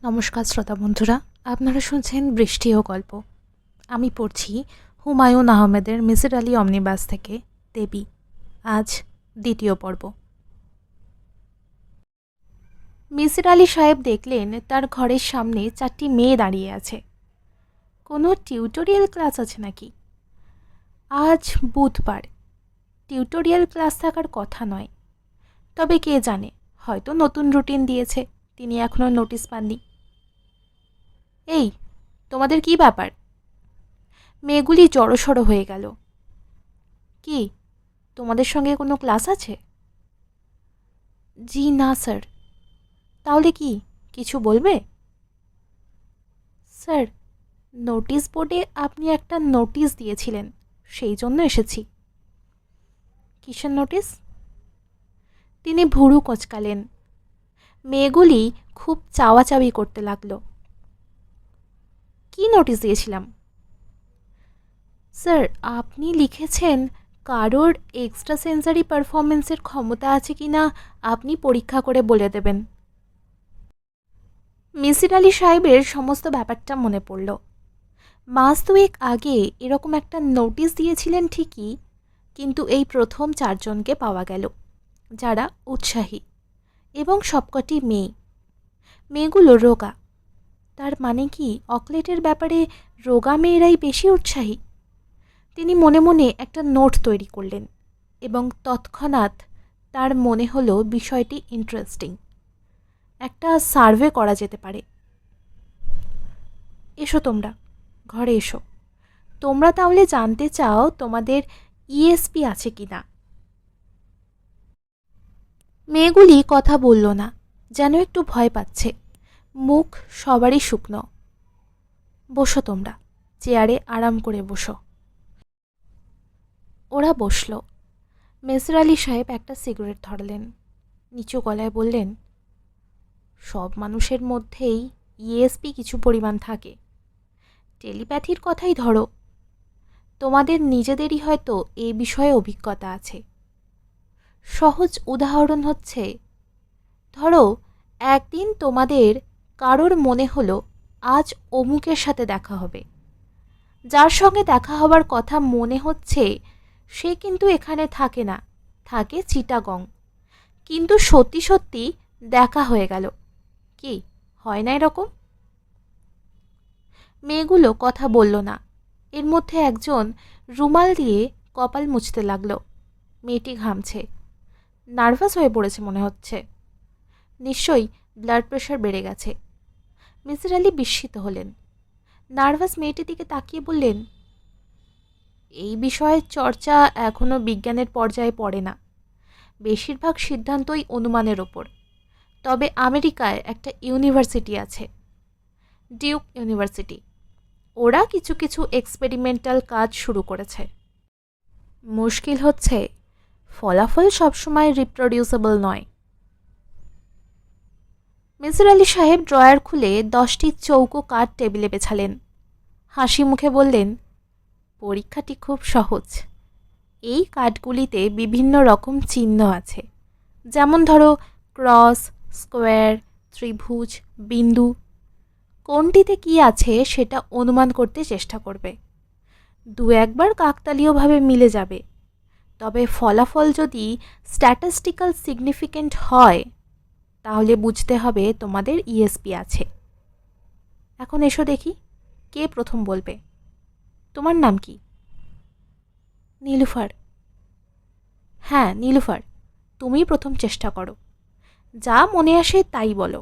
নমস্কার শ্রোতা বন্ধুরা, আপনারা শুনছেন বৃষ্টি ও গল্প। আমি পড়ছি হুমায়ুন আহমেদের মিসির আলি অমনিবাস থেকে দেবী। আজ দ্বিতীয় পর্ব। মিসির আলি সাহেব দেখলেন তার ঘরের সামনে 4টি মেয়ে দাঁড়িয়ে আছে। কোনো টিউটোরিয়াল ক্লাস আছে নাকি? আজ বুধবার, টিউটোরিয়াল ক্লাস থাকার কথা নয়। তবে কে জানে, হয়তো নতুন রুটিন দিয়েছে, তিনি এখনও নোটিশ পাননি। এই, তোমাদের কি ব্যাপার? মেয়েগুলি জড়সড় হয়ে গেল। কি, তোমাদের সঙ্গে কোনো ক্লাস আছে? জি না স্যার। তাহলে কি, কিছু বলবে? স্যার, নোটিশ বোর্ডে আপনি একটা নোটিশ দিয়েছিলেন, সেই জন্য এসেছি। কিসের নোটিশ? তিনি ভুরু কচকালেন। মেয়েগুলি খুব চাওয়াচাওয়ি করতে লাগলো। কি নোটিশ দিয়েছিলাম? স্যার, আপনি লিখেছেন কারোর এক্সট্রা সেন্সারি পারফরমেন্সের ক্ষমতা আছে কি না আপনি পরীক্ষা করে বলে দেবেন। মিসির আলি সাহেবের সমস্ত ব্যাপারটা মনে পড়ল। মাস দুয়েক আগে এরকম একটা নোটিশ দিয়েছিলেন ঠিকই, কিন্তু এই প্রথম 4 জনকে পাওয়া গেল যারা উৎসাহী, এবং সবকটি মেয়ে। মেয়েগুলো রোগা। তার মানে কি অকলেটের ব্যাপারে রোগা মেয়েরাই বেশি উৎসাহী? তিনি মনে মনে একটা নোট তৈরি করলেন এবং তৎক্ষণাৎ তার মনে হলো বিষয়টি ইন্টারেস্টিং। একটা সার্ভে করা যেতে পারে। এসো তোমরা, ঘরে এসো। তোমরা তাহলে জানতে চাও তোমাদের ইএসপি আছে কি না। মেয়েগুলি কথা বলল না, যেন একটু ভয় পাচ্ছে। মুখ সবারই শুকনো। বসো তোমরা, চেয়ারে আরাম করে বসো। ওরা বসল। মিসির আলি সাহেব একটা সিগারেট ধরলেন, নিচু গলায় বললেন, সব মানুষের মধ্যেই ইএসপি কিছু পরিমাণ থাকে। টেলিপ্যাথির কথাই ধরো, তোমাদের নিজেদেরই হয়তো এ বিষয়ে অভিজ্ঞতা আছে। সহজ উদাহরণ হচ্ছে, ধরো একদিন তোমাদের কারোর মনে হলো আজ অমুকের সাথে দেখা হবে। যার সঙ্গে দেখা হবার কথা মনে হচ্ছে সে কিন্তু এখানে থাকে না, থাকে চিটাগং, কিন্তু সত্যি সত্যি দেখা হয়ে গেল। কি হয় না এরকম? মেয়েগুলো কথা বলল না। এর মধ্যে একজন রুমাল দিয়ে কপাল মুছতে লাগলো। মেয়েটি ঘামছে, নার্ভাস হয়ে পড়েছে মনে হচ্ছে। নিশ্চয়ই ব্লাড প্রেশার বেড়ে গেছে। মিসির আলি বিস্মিত হলেন। নার্ভাস মেয়েটির দিকে তাকিয়ে বললেন, এই বিষয়ে চর্চা এখনও বিজ্ঞানের পর্যায়ে পড়ে না। বেশিরভাগ সিদ্ধান্তই অনুমানের ওপর। তবে আমেরিকায় একটা ইউনিভার্সিটি আছে, ডিউক ইউনিভার্সিটি। ওরা কিছু কিছু এক্সপেরিমেন্টাল কাজ শুরু করেছে। মুশকিল হচ্ছে ফলাফল সবসময় রিপ্রোডিউসেবল নয়। মিসির আলি সাহেব ড্রয়ার খুলে 10টি চৌকো কাঠ টেবিলে বেছালেন। হাসি মুখে বললেন, পরীক্ষাটি খুব সহজ। এই কাঠগুলিতে বিভিন্ন রকম চিহ্ন আছে, যেমন ধরো ক্রস, স্কোয়ার, ত্রিভুজ, বিন্দু। কোনটিতে কি আছে সেটা অনুমান করতে চেষ্টা করবে। 2-1বার কাকতালীয়ভাবে মিলে যাবে, তবে ফলাফল যদি স্ট্যাটিস্টিক্যাল সিগনিফিকেন্ট হয় তাহলে বুঝতে হবে তোমাদের ইএসপি আছে। এখন এসো দেখি, কে প্রথম বলবে? তোমার নাম কি? নীলুফার। হ্যাঁ নীলুফার, তুমি প্রথম চেষ্টা করো। যা মনে আসে তাই বলো।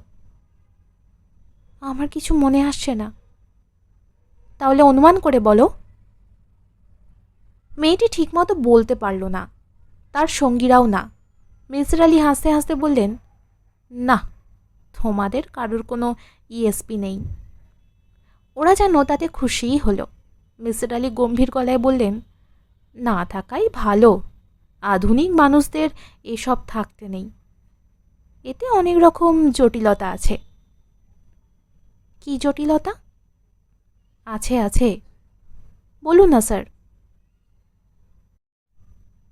আমার কিছু মনে আসছে না। তাহলে অনুমান করে বলো। মেয়েটি ঠিকমতো বলতে পারল না, তার সঙ্গীরাও না। মিসির আলি হাসতে হাসতে বললেন, না, তোমাদের কারোর কোনো ইএসপি নেই। ওরা যেন তাতে খুশিই হলো। মিসির আলি গম্ভীর গলায় বললেন, না থাকাই ভালো। আধুনিক মানুষদের এসব থাকতে নেই। এতে অনেক রকম জটিলতা আছে। কি জটিলতা? আছে আছে, বলুন না স্যার।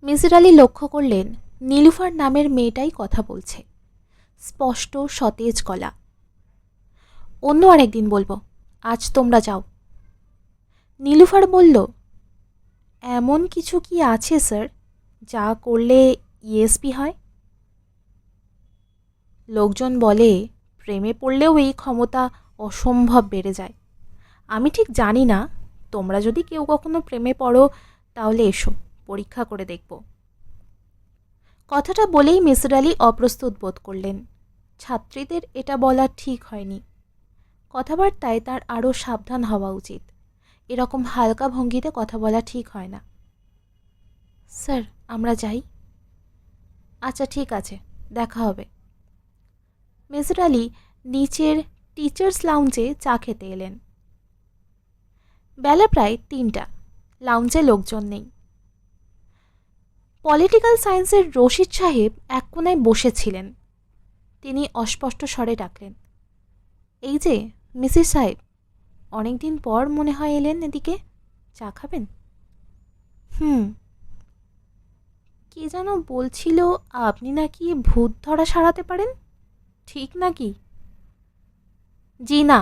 মিসির আলি লক্ষ্য করলেন নীলুফার নামের মেয়েটাই কথা বলছে, স্পষ্ট সতেজ গলা। অন্য আরেকদিন বলবো, আজ তোমরা যাও। নীলুফার বলল, এমন কিছু কি আছে স্যার যা করলে ইএসপি হয়? লোকজন বলে প্রেমে পড়লেও এই ক্ষমতা অসম্ভব বেড়ে যায়। আমি ঠিক জানি না, তোমরা যদি কেউ কখনো প্রেমে পড়ো তাহলে এসো, পরীক্ষা করে দেখব। কথাটা বলেই মিসির আলি অপ্রস্তুত বোধ করলেন। ছাত্রীদের এটা বলা ঠিক হয়নি। কথাবার্তায় তার আরও সাবধান হওয়া উচিত। এরকম হালকা ভঙ্গিতে কথা বলা ঠিক হয় না। স্যার, আমরা যাই? আচ্ছা ঠিক আছে, দেখা হবে। মিসির আলি নিচের টিচার্স লাউঞ্জে চা খেতে এলেন। বেলা প্রায় ৩টা। লাউঞ্জে লোকজন নেই। পলিটিক্যাল সায়েন্সের রশিদ সাহেব এক কোনায় বসেছিলেন। তিনি অস্পষ্ট স্বরে ডাকলেন, এই যে মিসির সাহেব, অনেকদিন পর মনে হয় এলেন এদিকে, চা খাবেন? কে যেন বলছিল আপনি নাকি ভূত ধরা সারাতে পারেন, ঠিক নাকি? জি না,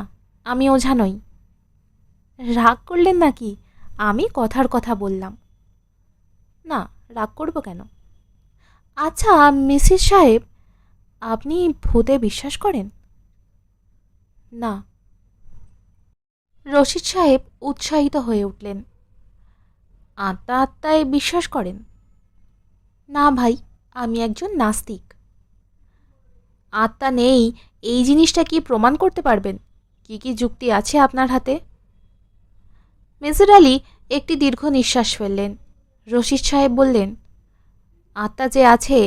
আমি ওঝা নই। রাগ করলেন নাকি? আমি কথার কথা বললাম। না, রাগ করব কেন? আচ্ছা মিসিস সাহেব, আপনি ভূতে বিশ্বাস করেন? না। রশিদ সাহেব উৎসাহিত হয়ে উঠলেন, আত্মা আত্মায় বিশ্বাস করেন? না ভাই, আমি একজন নাস্তিক। আত্মা নেই এই জিনিসটা কি প্রমাণ করতে পারবেন? কি কি যুক্তি আছে আপনার হাতে? মিসির আলি একটি দীর্ঘ নিঃশ্বাস ফেললেন। রশিদ সাহেব বললেন, আত্মা যে আছে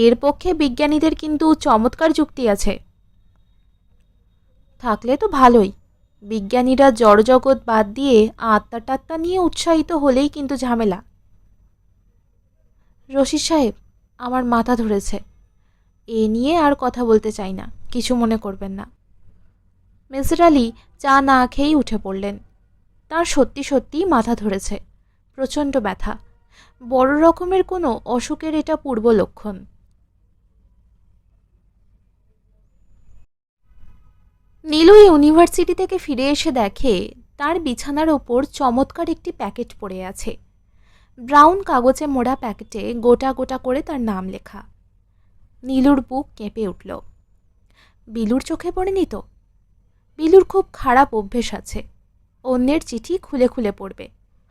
এর পক্ষে বিজ্ঞানীদের কিন্তু চমৎকার যুক্তি আছে। থাকলে তো ভালোই। বিজ্ঞানীরা জড়জগৎ বাদ দিয়ে আত্মা টাত্মা নিয়ে উৎসাহিত হলেই কিন্তু ঝামেলা। রশিদ সাহেব, আমার মাথা ধরেছে, এ নিয়ে আর কথা বলতে চাই না, কিছু মনে করবেন না। মিসির আলি চা না খেয়েই উঠে পড়লেন। তার সত্যি সত্যিই মাথা ধরেছে, প্রচণ্ড ব্যথা, বড় রকমের কোনো অসুখের এটা পূর্ব লক্ষণ। নীলু ইউনিভার্সিটি থেকে ফিরে এসে দেখে তার বিছানার ওপর চমৎকার একটি প্যাকেট পড়ে আছে। ব্রাউন কাগজে মোড়া প্যাকেটে গোটা গোটা করে তার নাম লেখা। নীলুর বুক কেঁপে উঠল। বিলুর চোখে পড়েনি তো? বিলুর খুব খারাপ অভ্যেস আছে, অন্যের চিঠি খুলে খুলে পড়বে,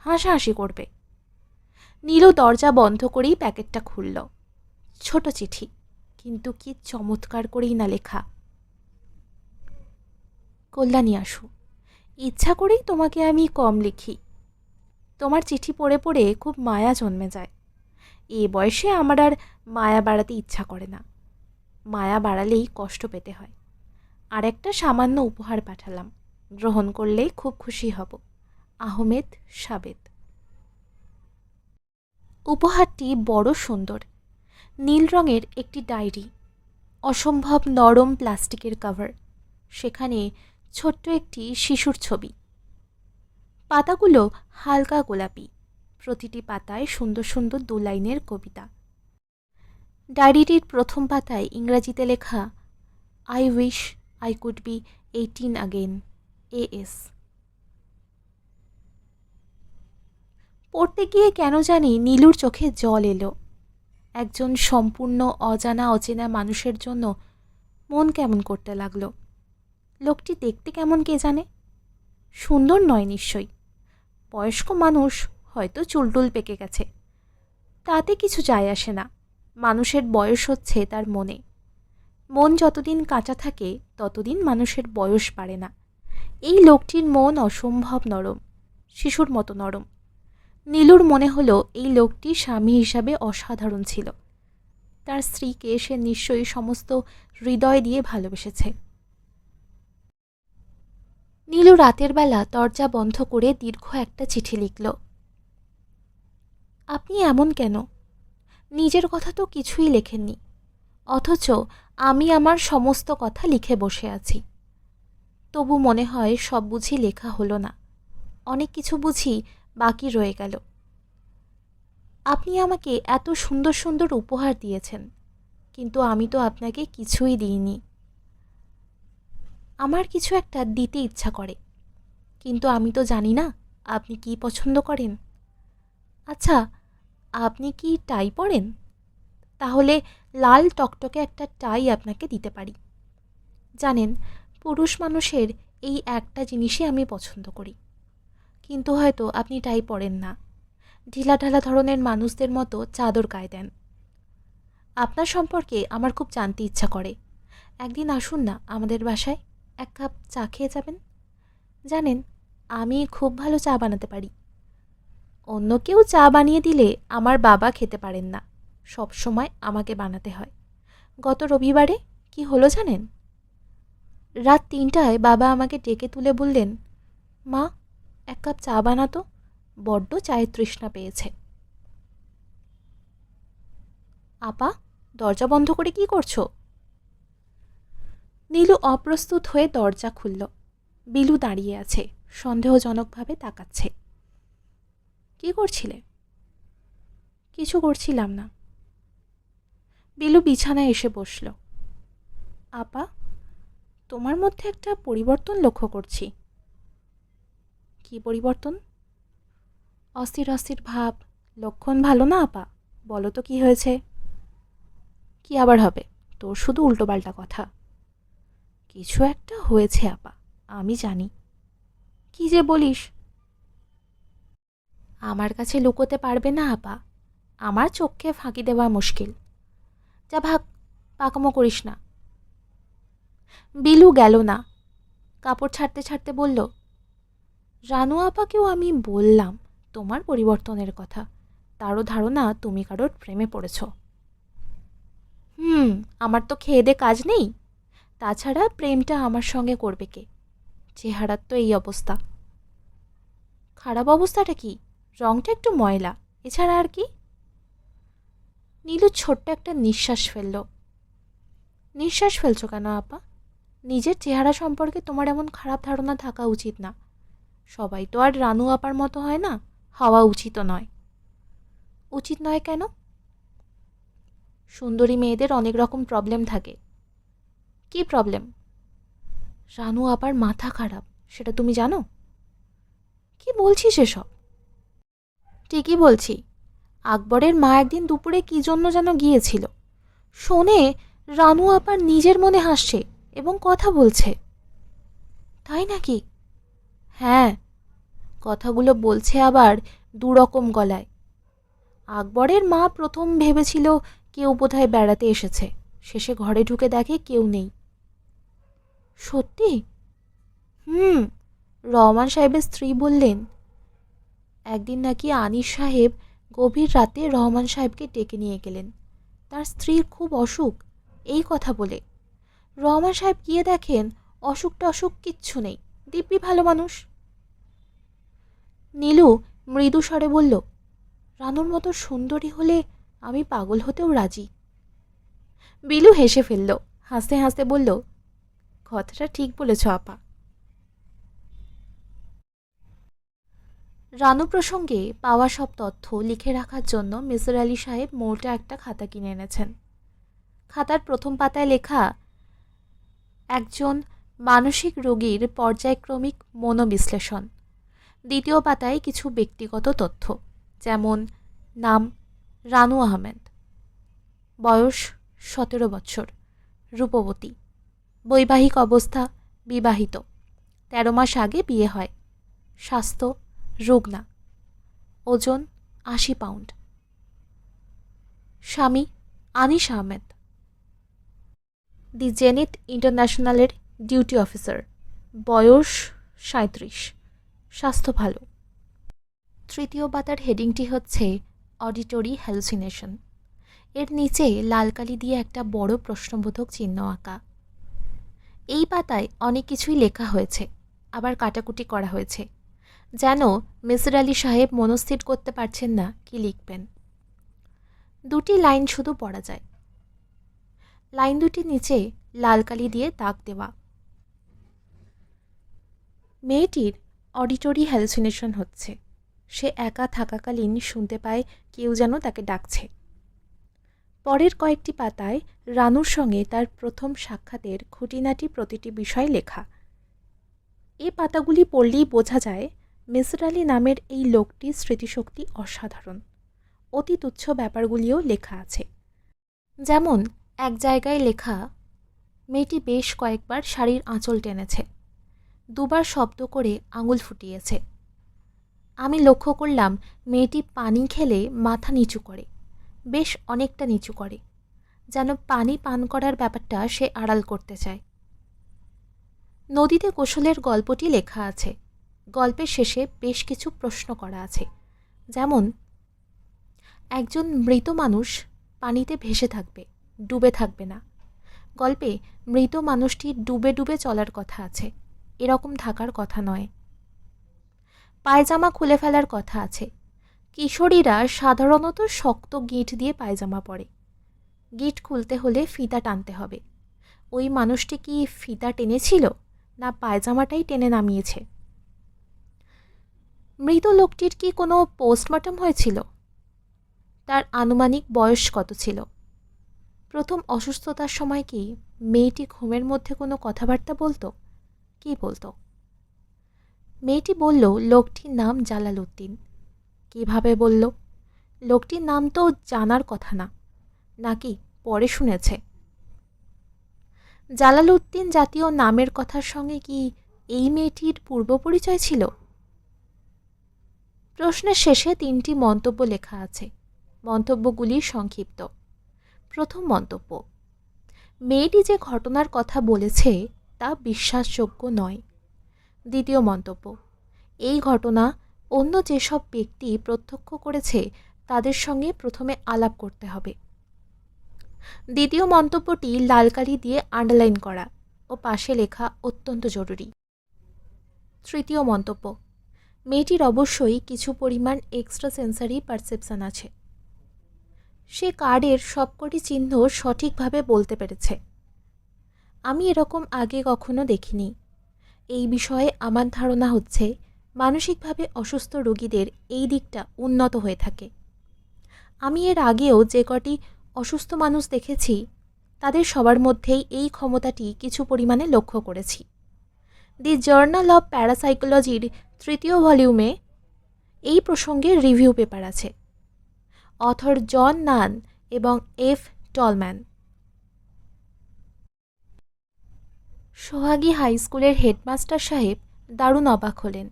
হাসাহাসি করবে। নীলু দরজা বন্ধ করেই প্যাকেটটা খুলল। ছোট চিঠি, কিন্তু কি চমৎকার করেই না লেখা। কল্যাণী আসু, ইচ্ছা করেই তোমাকে আমি কম লিখি। তোমার চিঠি পড়ে পড়ে খুব মায়া জন্মে যায়। এ বয়সে আমার আর মায়া বাড়াতে ইচ্ছা করে না। মায়া বাড়ালেই কষ্ট পেতে হয়। আর একটা সামান্য উপহার পাঠালাম, গ্রহণ করলেই খুব খুশি হব। আহমেদ সাবেদ। উপহারটি বড় সুন্দর। নীল রঙের একটি ডায়েরি, অসম্ভব নরম প্লাস্টিকের কভার, সেখানে ছোট্ট একটি শিশুর ছবি। পাতাগুলো হালকা গোলাপি, প্রতিটি পাতায় সুন্দর সুন্দর 2 লাইনের কবিতা। ডায়েরিটির প্রথম পাতায় ইংরাজিতে লেখা, I wish I could be 18 again, AS। পড়তে গিয়ে কেন জানি নীলুর চোখে জল এলো। একজন সম্পূর্ণ অজানা অচেনা মানুষের জন্য মন কেমন করতে লাগলো। লোকটি দেখতে কেমন কে জানে? সুন্দর নয় নিশ্চয়ই। বয়স্ক মানুষ, হয়তো চুলটুল পেকে গেছে। তাতে কিছু যায় আসে না। মানুষের বয়স হচ্ছে তার মনে। মন যতদিন কাঁচা থাকে ততদিন মানুষের বয়স বাড়ে না। এই লোকটির মন অসম্ভব নরম, শিশুর মতো নরম। নীলুর মনে হলো এই লোকটি স্বামী হিসাবে অসাধারণ ছিল। তার স্ত্রীকে সে নিশ্চয়ই সমস্ত হৃদয় দিয়ে ভালোবেসেছে। নীলু রাতের বেলা দরজা বন্ধ করে দীর্ঘ একটা চিঠি লিখল। আপনি এমন কেন? নিজের কথা তো কিছুই লেখেননি, অথচ আমি আমার সমস্ত কথা লিখে বসে আছি। তবু মনে হয় সব বুঝি লেখা হলো না, অনেক কিছু বুঝি বাকি রয়ে গেল। আপনি আমাকে এত সুন্দর সুন্দর উপহার দিয়েছেন, কিন্তু আমি তো আপনাকে কিছুই দিইনি। আমার কিছু একটা দিতে ইচ্ছা করে, কিন্তু আমি তো জানি না আপনি কি পছন্দ করেন। আচ্ছা, আপনি কি টাই পরেন? তাহলে লাল টকটকে একটা টাই আপনাকে দিতে পারি। জানেন, পুরুষ মানুষের এই একটা জিনিসই আমি পছন্দ করি, কিন্তু হয়তো আপনি টাই পরেন না, ঢিলাঢালা ধরনের মানুষদের মতো চাদর গায়ে দেন। আপনার সম্পর্কে আমার খুব জানতে ইচ্ছা করে। একদিন আসুন না আমাদের বাসায়, এক কাপ চা খেয়ে যাবেন। জানেন, আমি খুব ভালো চা বানাতে পারি। অন্য কেউ চা বানিয়ে দিলে আমার বাবা খেতে পারেন না, সব সময় আমাকে বানাতে হয়। গত রবিবারে কি হলো জানেন? রাত ৩টায় বাবা আমাকে ডেকে তুলে বললেন, মা, এক কাপ চা বানাতো, বড্ড চায়ের তৃষ্ণা পেয়েছে। আপা, দরজা বন্ধ করে কি করছো? নীলু অপ্রস্তুত হয়ে দরজা খুলল। বিলু দাঁড়িয়ে আছে, সন্দেহজনকভাবে তাকাচ্ছে। কি করছিলে? কিছু করছিলাম না। বিলু বিছানায় এসে বসল। আপা, তোমার মধ্যে একটা পরিবর্তন লক্ষ্য করছি। কি পরিবর্তন? অস্থির অস্থির ভাব, লক্ষণ ভালো না আপা। বলো তো কি হয়েছে? কি আবার হবে? তোর শুধু উল্টোপাল্টা কথা। কিছু একটা হয়েছে আপা, আমি জানি। কি যে বলিস! আমার কাছে লুকোতে পারবে না আপা, আমার চোখকে ফাঁকি দেওয়া মুশকিল। যা ভাগ, পাকামো করিস না। বিলু গেল না, কাপড় ছাড়তে ছাড়তে বলল, রানু আপাকেও আমি বললাম তোমার পরিবর্তনের কথা, তারও ধারণা তুমি কারোর প্রেমে পড়েছ। আমার তো খেয়ে দে কাজ নেই, তাছাড়া প্রেমটা আমার সঙ্গে করবে কে? চেহারার তো এই অবস্থা। খারাপ অবস্থাটা কি? রংটা একটু ময়লা, এছাড়া আর কি? নীলু ছোট্ট একটা নিঃশ্বাস ফেলল। নিঃশ্বাস ফেলছো কেন আপা? নিজের চেহারা সম্পর্কে তোমার এমন খারাপ ধারণা থাকা উচিত না। সবাই তো আর রানু আপার মতো হয় না, হওয়া উচিতও নয়। উচিত নয় কেন? সুন্দরী মেয়েদের অনেক রকম প্রবলেম থাকে। কি প্রবলেম? রানু আপার মাথা খারাপ, সেটা তুমি জানো? কি বলছিস এসব? ঠিকই বলছি। আকবরের মা একদিন দুপুরে কি জন্য যেন গিয়েছিল, শোনে রানু আপার নিজের মনে হাসছে এবং কথা বলছে। তাই নাকি? হ্যাঁ, কথাগুলো বলছে আবার দুরকম গলায়। আকবরের মা প্রথম ভেবেছিল কেউ বোধহয় বেড়াতে এসেছে, শেষে ঘরে ঢুকে দেখে কেউ নেই। সত্যি? রহমান সাহেবের স্ত্রী বললেন, একদিন নাকি আনিস সাহেব গভীর রাতে রহমান সাহেবকে ডেকে নিয়ে গেলেন, তার স্ত্রীর খুব অসুখ, এই কথা বলে। রহমান সাহেব গিয়ে দেখেন অসুখ টসুখ কিচ্ছু নেই, দিব্যি ভালো মানুষ। নীলু মৃদু স্বরে বলল, রানুর মতো সুন্দরী হলে আমি পাগল হতেও রাজি। বিলু হেসে ফেলল, হাসতে হাসতে বলল, কথাটা ঠিক বলেছ আপা। রানু প্রসঙ্গে পাওয়া সব তথ্য লিখে রাখার জন্য মিসির আলি সাহেব মোটা একটা খাতা কিনে এনেছেন। খাতার প্রথম পাতায় লেখা, একজন মানসিক রোগীর পর্যায়ক্রমিক মনোবিশ্লেষণ। দ্বিতীয় পাতায় কিছু ব্যক্তিগত তথ্য, যেমন নাম রানু আহমেদ, বয়স 17 বছর, রূপবতী, বৈবাহিক অবস্থা বিবাহিত, 13 মাস আগে বিয়ে হয়, স্বাস্থ্য রুগ্না, ওজন 80 পাউন্ড, স্বামী আনিস আহমেদ, দি জেনিথ ইন্টারন্যাশনালের ডিউটি অফিসার, বয়স 37, স্বাস্থ্য ভালো। তৃতীয় পাতার হেডিংটি হচ্ছে অডিটরি হ্যালুসিনেশন। এর নিচে লাল কালি দিয়ে একটা বড় প্রশ্নবোধক চিহ্ন আঁকা। এই পাতায় অনেক কিছুই লেখা হয়েছে, আবার কাটাকুটি করা হয়েছে, যেন মিসির আলি সাহেব মনস্থির করতে পারছেন না কি লিখবেন। দুটি লাইন শুধু পড়া যায়। লাইন দুটি নিচে লাল কালি দিয়ে দাগ দেওয়া। মেয়েটির অডিটরি হ্যালুসিনেশন হচ্ছে, সে একা থাকাকালীন শুনতে পায় কেউ যেন তাকে ডাকছে। পরের কয়েকটি পাতায় রানুর সঙ্গে তার প্রথম সাক্ষাতের খুঁটিনাটি প্রতিটি বিষয় লেখা। এই পাতাগুলি পড়লেই বোঝা যায় মিসির আলি নামের এই লোকটির স্মৃতিশক্তি অসাধারণ। অতি তুচ্ছ ব্যাপারগুলিও লেখা আছে। যেমন এক জায়গায় লেখা, মেয়েটি বেশ কয়েকবার শাড়ির আঁচল টেনেছে, দুবার শব্দ করে আঙুল ফুটিয়েছে। আমি লক্ষ্য করলাম মেয়েটি পানি খেলে মাথা নিচু করে, বেশ অনেকটা নিচু করে, যেন পানি পান করার ব্যাপারটা সে আড়াল করতে চায়। নদীতে গোসলের গল্পটি লেখা আছে। গল্পের শেষে বেশ কিছু প্রশ্ন করা আছে, যেমন একজন মৃত মানুষ পানিতে ভেসে থাকবে, ডুবে থাকবে না। গল্পে মৃত মানুষটি ডুবে ডুবে চলার কথা আছে, এরকম থাকার কথা নয়। পায়জামা খুলে ফেলার কথা আছে। কিশোরীরা সাধারণত শক্ত গিঁট দিয়ে পায়জামা পরে। গিঁট খুলতে হলে ফিতা টানতে হবে। ওই মানুষটি কি ফিতা টেনেছিল, না পায়জামাটাই টেনে নামিয়েছে? মৃত লোকটির কি কোনো পোস্টমর্টম হয়েছিল? তার আনুমানিক বয়স কত ছিল? প্রথম অসুস্থতার সময় কি মেয়েটি ঘুমের মধ্যে কোনো কথাবার্তা বলতো? কি বলতো? মেয়েটি বলল লোকটির নাম জালালউদ্দিন। কিভাবে বলল? লোকটির নাম তো জানার কথা না, নাকি পরে শুনেছে? জালালউদ্দিন জাতীয় নামের কথার সঙ্গে কি এই মেয়েটির পূর্ব পরিচয় ছিল? প্রশ্নের শেষে 3টি মন্তব্য লেখা আছে। মন্তব্যগুলি সংক্ষিপ্ত। প্রথম মন্তব্য, মেয়েটি যে ঘটনার কথা বলেছে তা বিশ্বাসযোগ্য নয়। দ্বিতীয় মন্তব্য, এই ঘটনা অন্য যেসব ব্যক্তি প্রত্যক্ষ করেছে তাদের সঙ্গে প্রথমে আলাপ করতে হবে। দ্বিতীয় মন্তব্যটি লাল কালি দিয়ে আন্ডারলাইন করা ও পাশে লেখা অত্যন্ত জরুরি। তৃতীয় মন্তব্য, মেয়েটির অবশ্যই কিছু পরিমাণ এক্সট্রা সেন্সারি পারসেপশন আছে। সে কার্ডের সবকটি চিহ্ন সঠিকভাবে বলতে পেরেছে। আমি এরকম আগে কখনো দেখিনি। এই বিষয়ে আমার ধারণা হচ্ছে মানসিকভাবে অসুস্থ রোগীদের এই দিকটা উন্নত হয়ে থাকে। আমি এর আগেও যে কটি অসুস্থ মানুষ দেখেছি তাদের সবার মধ্যেই এই ক্ষমতাটি কিছু পরিমাণে লক্ষ্য করেছি। দি জার্নাল অব প্যারাসাইকোলজির 3য় ভলিউমে এই প্রসঙ্গে রিভিউ পেপার আছে। অথর জন নান এবং এফ টলম্যান। সোহাগী হাই স্কুলের হেডমাস্টার সাহেব দারুণ অবাক হলেন।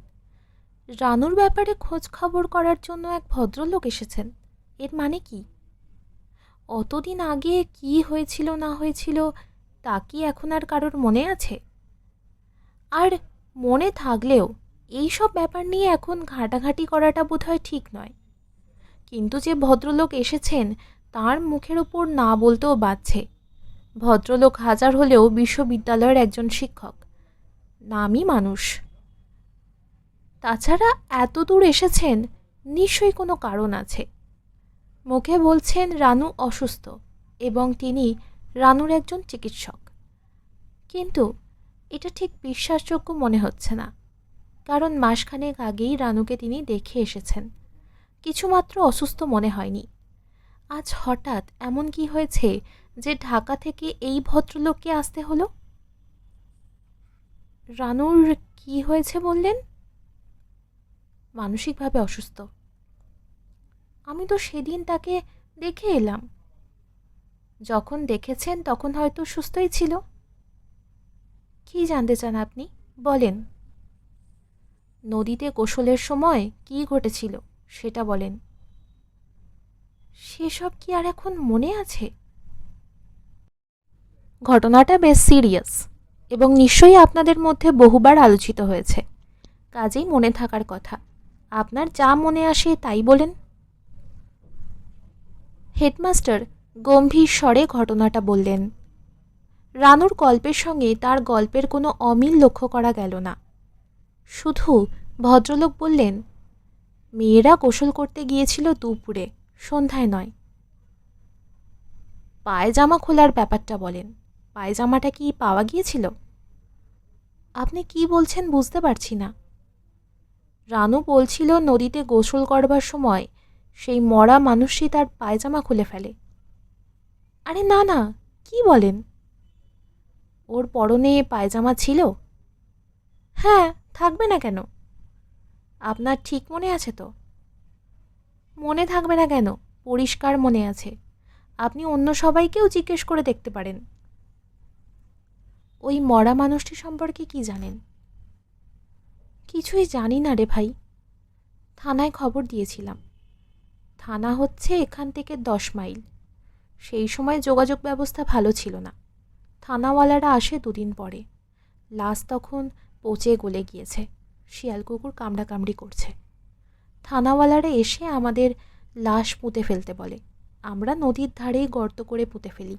রানুর ব্যাপারে খোঁজ খবর করার জন্য এক ভদ্রলোক এসেছেন, এর মানে কি? অতদিন আগে কি হয়েছিল না হয়েছিল তা কি এখন আর কারোর মনে আছে? আর মনে থাকলেও এই সব ব্যাপার নিয়ে এখন ঘাঁটাঘাঁটি করাটা বোধহয় ঠিক নয়। কিন্তু যে ভদ্রলোক এসেছেন তার মুখের ওপর না বলতেও বাধছে। ভদ্রলোক হাজার হলেও বিশ্ববিদ্যালয়ের একজন শিক্ষক, নামই মানুষ। তাছাড়া এত দূর এসেছেন, নিশ্চয়ই কোনো কারণ আছে। মুখে বলছেন রানু অসুস্থ এবং তিনি রানুর একজন চিকিৎসক, কিন্তু এটা ঠিক বিশ্বাসযোগ্য মনে হচ্ছে না, কারণ মাসখানেক আগেই রানুকে তিনি দেখে এসেছেন। কিছুমাত্র অসুস্থ মনে হয়নি। আজ হঠাৎ এমন কি হয়েছে যে ঢাকা থেকে এই ভদ্রলোককে আসতে হলো? রানুর কি হয়েছে বললেন? মানসিকভাবে অসুস্থ। আমি তো সেদিন তাকে দেখে এলাম। যখন দেখেছেন তখন হয়তো সুস্থই ছিল। কি জানতে চান আপনি, বলেন। নদীতে গোসলের সময় কি ঘটেছিল সেটা বলেন। সেসব কি আর এখন মনে আছে? ঘটনাটা বেশ সিরিয়াস এবং নিশ্চয়ই আপনাদের মধ্যে বহুবার আলোচিত হয়েছে, কাজেই মনে থাকার কথা। আপনার যা মনে আসে তাই বলেন। হেডমাস্টার গম্ভীর স্বরে ঘটনাটা বললেন। রানুর গল্পের সঙ্গে তার গল্পের কোনো অমিল লক্ষ্য করা গেল না। শুধু ভদ্রলোক বললেন, মেয়েরা গোসল করতে গিয়েছিল দুপুরে, সন্ধ্যায় নয়। পায়জামা খোলার ব্যাপারটা বলেন। পায়জামাটা কি পাওয়া গিয়েছিল? আপনি কি বলছেন বুঝতে পারছি না। রানু বলছিল নদীতে গোসল করবার সময় সেই মরা মানুষটি তার পায়জামা খুলে ফেলে। আরে না না, কি বলেন? ওর পরনে পায়জামা ছিল? হ্যাঁ, থাকবে না কেন? আপনার ঠিক মনে আছে তো? মনে থাকবে না কেন? পরিষ্কার মনে আছে। আপনি অন্য সবাইকেও জিজ্ঞেস করে দেখতে পারেন। ওই মরা মানুষটি সম্পর্কে কি জানেন? কিছুই জানি না রে ভাই। থানায় খবর দিয়েছিলাম। থানা হচ্ছে এখান থেকে 10 মাইল। সেই সময় যোগাযোগ ব্যবস্থা ভালো ছিল না। থানাওয়ালারা আসে 2 দিন পরে। লাশ তখন পচে গলে গিয়েছে, শিয়াল কুকুর কামড়াকামড়ি করছে। থানাওয়ালারা এসে আমাদের লাশ পুঁতে ফেলতে বলে। আমরা নদীর ধারেই গর্ত করে পুঁতে ফেলি।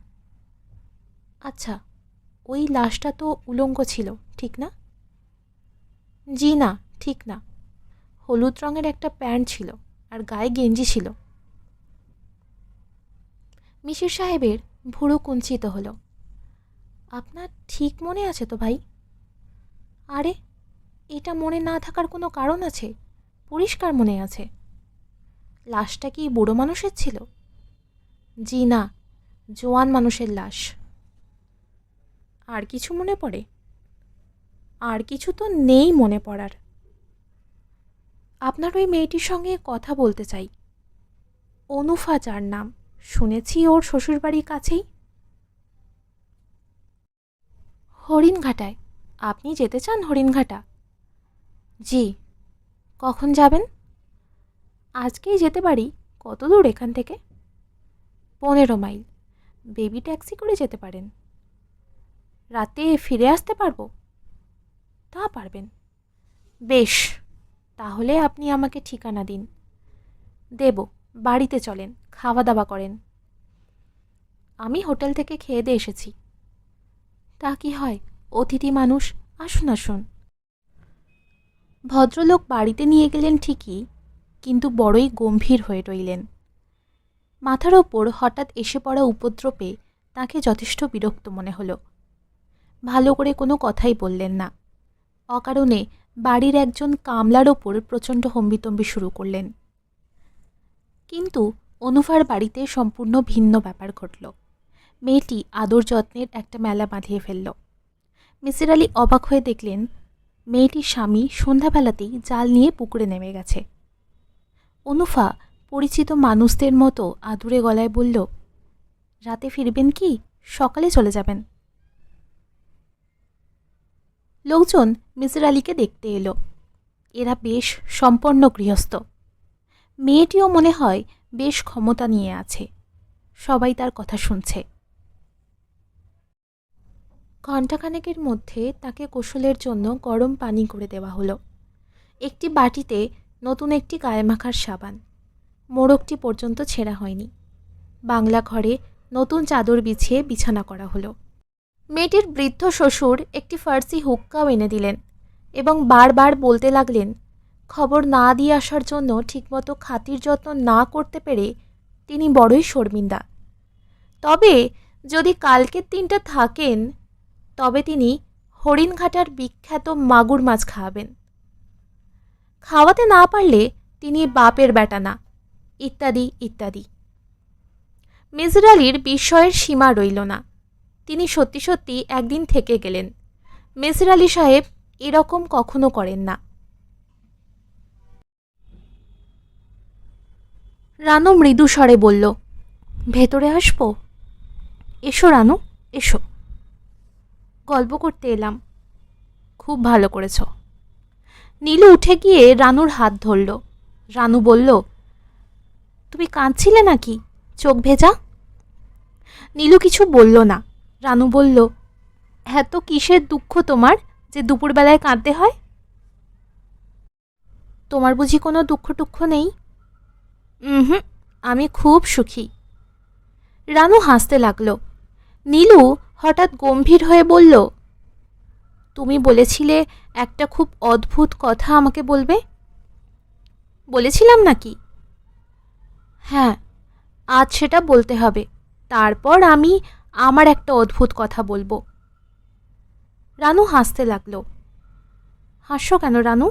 আচ্ছা, ওই লাশটা তো উলঙ্গ ছিল, ঠিক না? জি না, ঠিক না। হলুদ রঙের একটা প্যান্ট ছিল আর গায়ে গেঞ্জি ছিল। মিশির সাহেবের ভুরু কুঞ্চিত হলো। আপনার ঠিক মনে আছে তো ভাই? আরে, এটা মনে না থাকার কোনো কারণ আছে? পরিষ্কার মনে আছে। লাশটা কি বুড়ো মানুষের ছিল? জি না, জোয়ান মানুষের লাশ। আর কিছু মনে পড়ে? আর কিছু তো নেই মনে পড়ার। আপনার ওই মেয়েটির সঙ্গে কথা বলতে চাই। অনুফা যার নাম, শুনেছি ওর শ্বশুরবাড়ির কাছেই। হরিণঘাটায়? আপনি যেতে চান হরিণঘাটা? জি। কখন যাবেন? আজকেই যেতে পারি। কত দূর এখান থেকে? 15 মাইল। বেবি ট্যাক্সি করে যেতে পারেন। রাতে ফিরে আসতে পারবো? তা পারবেন। বেশ, তাহলে আপনি আমাকে ঠিকানা দিন। দেব। বাড়িতে চলেন, খাওয়া দাওয়া করেন। আমি হোটেল থেকে খেয়ে দিয়ে এসেছি। তা কি হয়, অতিথি মানুষ। আসুন আসুন। ভদ্রলোক বাড়িতে নিয়ে গেলেন ঠিকই, কিন্তু বড়ই গম্ভীর হয়ে রইলেন। মাথার ওপর হঠাৎ এসে পড়া উপদ্রবে তাকে যথেষ্ট বিরক্ত মনে হলো। ভালো করে কোনো কথাই বললেন না। অকারণে বাড়ির একজন কামলার ওপর প্রচণ্ড হম্বিতম্বি শুরু করলেন। কিন্তু অনুফার বাড়িতে সম্পূর্ণ ভিন্ন ব্যাপার ঘটল। মেয়েটি আদর যত্নের একটা মেলা বাঁধিয়ে ফেলল। মিসির আলি অবাক হয়ে দেখলেন মেয়েটির স্বামী সন্ধ্যাবেলাতেই জাল নিয়ে পুকুরে নেমে গেছে। অনুফা পরিচিত মানুষদের মতো আদুরে গলায় বলল, রাতে ফিরবেন কি সকালে চলে যাবেন? লোকজন মিসির আলিকে দেখতে এলো। এরা বেশ সম্পন্ন গৃহস্থ। মেয়েটিও মনে হয় বেশ ক্ষমতা নিয়ে আছে। সবাই তার কথা শুনছে। ঘণ্টাখানেকের মধ্যে তাকে গোসলের জন্য গরম পানি করে দেওয়া হলো। একটি বাটিতে নতুন একটি গায়ে মাখার সাবান। মোড়কটি পর্যন্ত ছেঁড়া হয়নি। বাংলা ঘরে নতুন চাদর বিছিয়ে বিছানা করা হলো। মেয়েটির বৃদ্ধ শ্বশুর একটি ফার্সি হুক্কাও এনে দিলেন এবং বারবার বলতে লাগলেন খবর না দিয়ে আসার জন্য ঠিকমতো খাতির যত্ন না করতে পেরে তিনি বড়ই শর্মিন্দা। তবে যদি কালকের দিনটা থাকেন তবে তিনি হরিণঘাটার বিখ্যাত মাগুর মাছ খাওয়াবেন। খাওয়াতে না পারলে তিনি বাপের বেটা না, ইত্যাদি ইত্যাদি। মিসির আলির বিস্ময়ের সীমা রইল না। তিনি সত্যি সত্যি একদিন থেকে গেলেন। মিসির আলি সাহেব এরকম কখনো করেন না। রানু মৃদু স্বরে বলল, ভেতরে আসবো? এসো রানু, এসো। গল্প করতে এলাম। খুব ভালো করেছ। নীলু উঠে গিয়ে রানুর হাত ধরল। রানু বলল, তুমি কাঁদছিলে নাকি? চোখ ভেজা। নীলু কিছু বলল না। রানু বলল, এত কিসের দুঃখ তোমার যে দুপুরবেলায় কাঁদতে হয়? তোমার বুঝি কোনো দুঃখ টুক্ষ নেই? হুম, আমি খুব সুখী। রানু হাসতে লাগল। নীলু হঠাৎ গম্ভীর হয়ে বলল, তুমি বলেছিলে একটা খুব অদ্ভুত কথা আমাকে বলবে। বলেছিলাম নাকি? হ্যাঁ, আজ সেটা বলতে হবে। তারপর আমি আমার একটা অদ্ভুত কথা বলবো। রানু হাসতে লাগল। হাসো কেন রানু?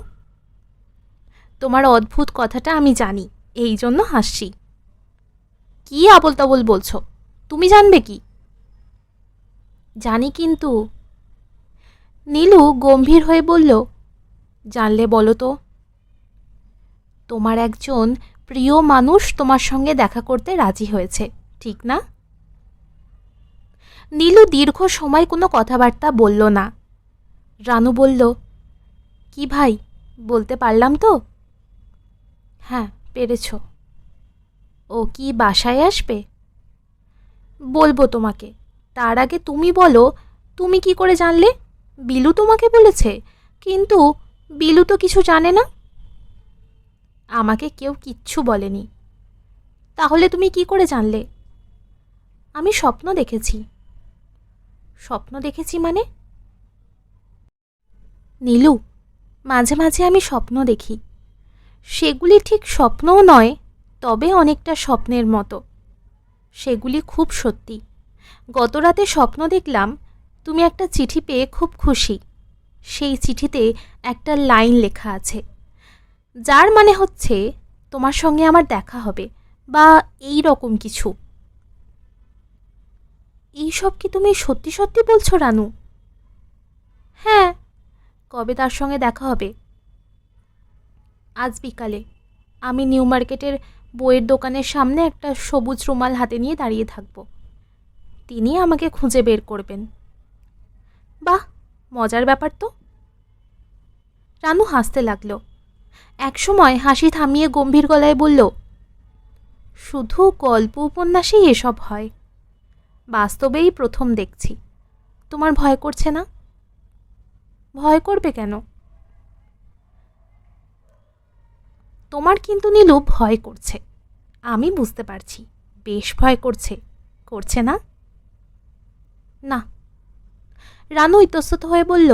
তোমার অদ্ভুত কথাটা আমি জানি, এই জন্য হাসছি। কি আবল তাবল বলছো? তুমি জানবে কি? জানি কিন্তু। নীলু গম্ভীর হয়ে বলল, জানলে বলো তো। তোমার একজন প্রিয় মানুষ তোমার সঙ্গে দেখা করতে রাজি হয়েছে, ঠিক না? নীলু দীর্ঘ সময় কোনো কথাবার্তা বলল না। রানু বলল, কি ভাই, বলতে পারলাম তো? হ্যাঁ, পেরেছ। ও কি বাসায় আসবে? বলবো তোমাকে। তার আগে তুমি বলো, তুমি কি করে জানলে? বিলু তোমাকে বলেছে? কিন্তু বিলু তো কিছু জানে না। আমাকে কেউ কিচ্ছু বলেনি। তাহলে তুমি কি করে জানলে? আমি স্বপ্ন দেখেছি। স্বপ্ন দেখেছি মানে? নীলু, মাঝে মাঝে আমি স্বপ্ন দেখি। সেগুলি ঠিক স্বপ্নও নয়, তবে অনেকটা স্বপ্নের মতো। সেগুলি খুব সত্যি। গত রাতে স্বপ্ন দেখলাম তুমি একটা চিঠি পেয়ে খুব খুশি। সেই চিঠিতে একটা লাইন লেখা আছে, যার মানে হচ্ছে তোমার সঙ্গে আমার দেখা হবে, বা এই রকম কিছু। এইসব কি তুমি সত্যি সত্যি বলছো রানু? হ্যাঁ। কবে তার সঙ্গে দেখা হবে? আজ বিকালে। আমি নিউ মার্কেটের বইয়ের দোকানের সামনে একটা সবুজ রুমাল হাতে নিয়ে দাঁড়িয়ে থাকব। তিনি আমাকে খুঁজে বের করবেন। বাহ, মজার ব্যাপার তো। রানু হাসতে লাগল। একসময় হাসি থামিয়ে গম্ভীর গলায় বলল, শুধু গল্প উপন্যাসেই এসব হয়, বাস্তবেই প্রথম দেখছি। তোমার ভয় করছে না? ভয় করবে কেন? তোমার কিন্তু নীলু ভয় করছে, আমি বুঝতে পারছি। বেশ ভয় করছে, করছে না? না। রানু ইতস্তত হয়ে বলল,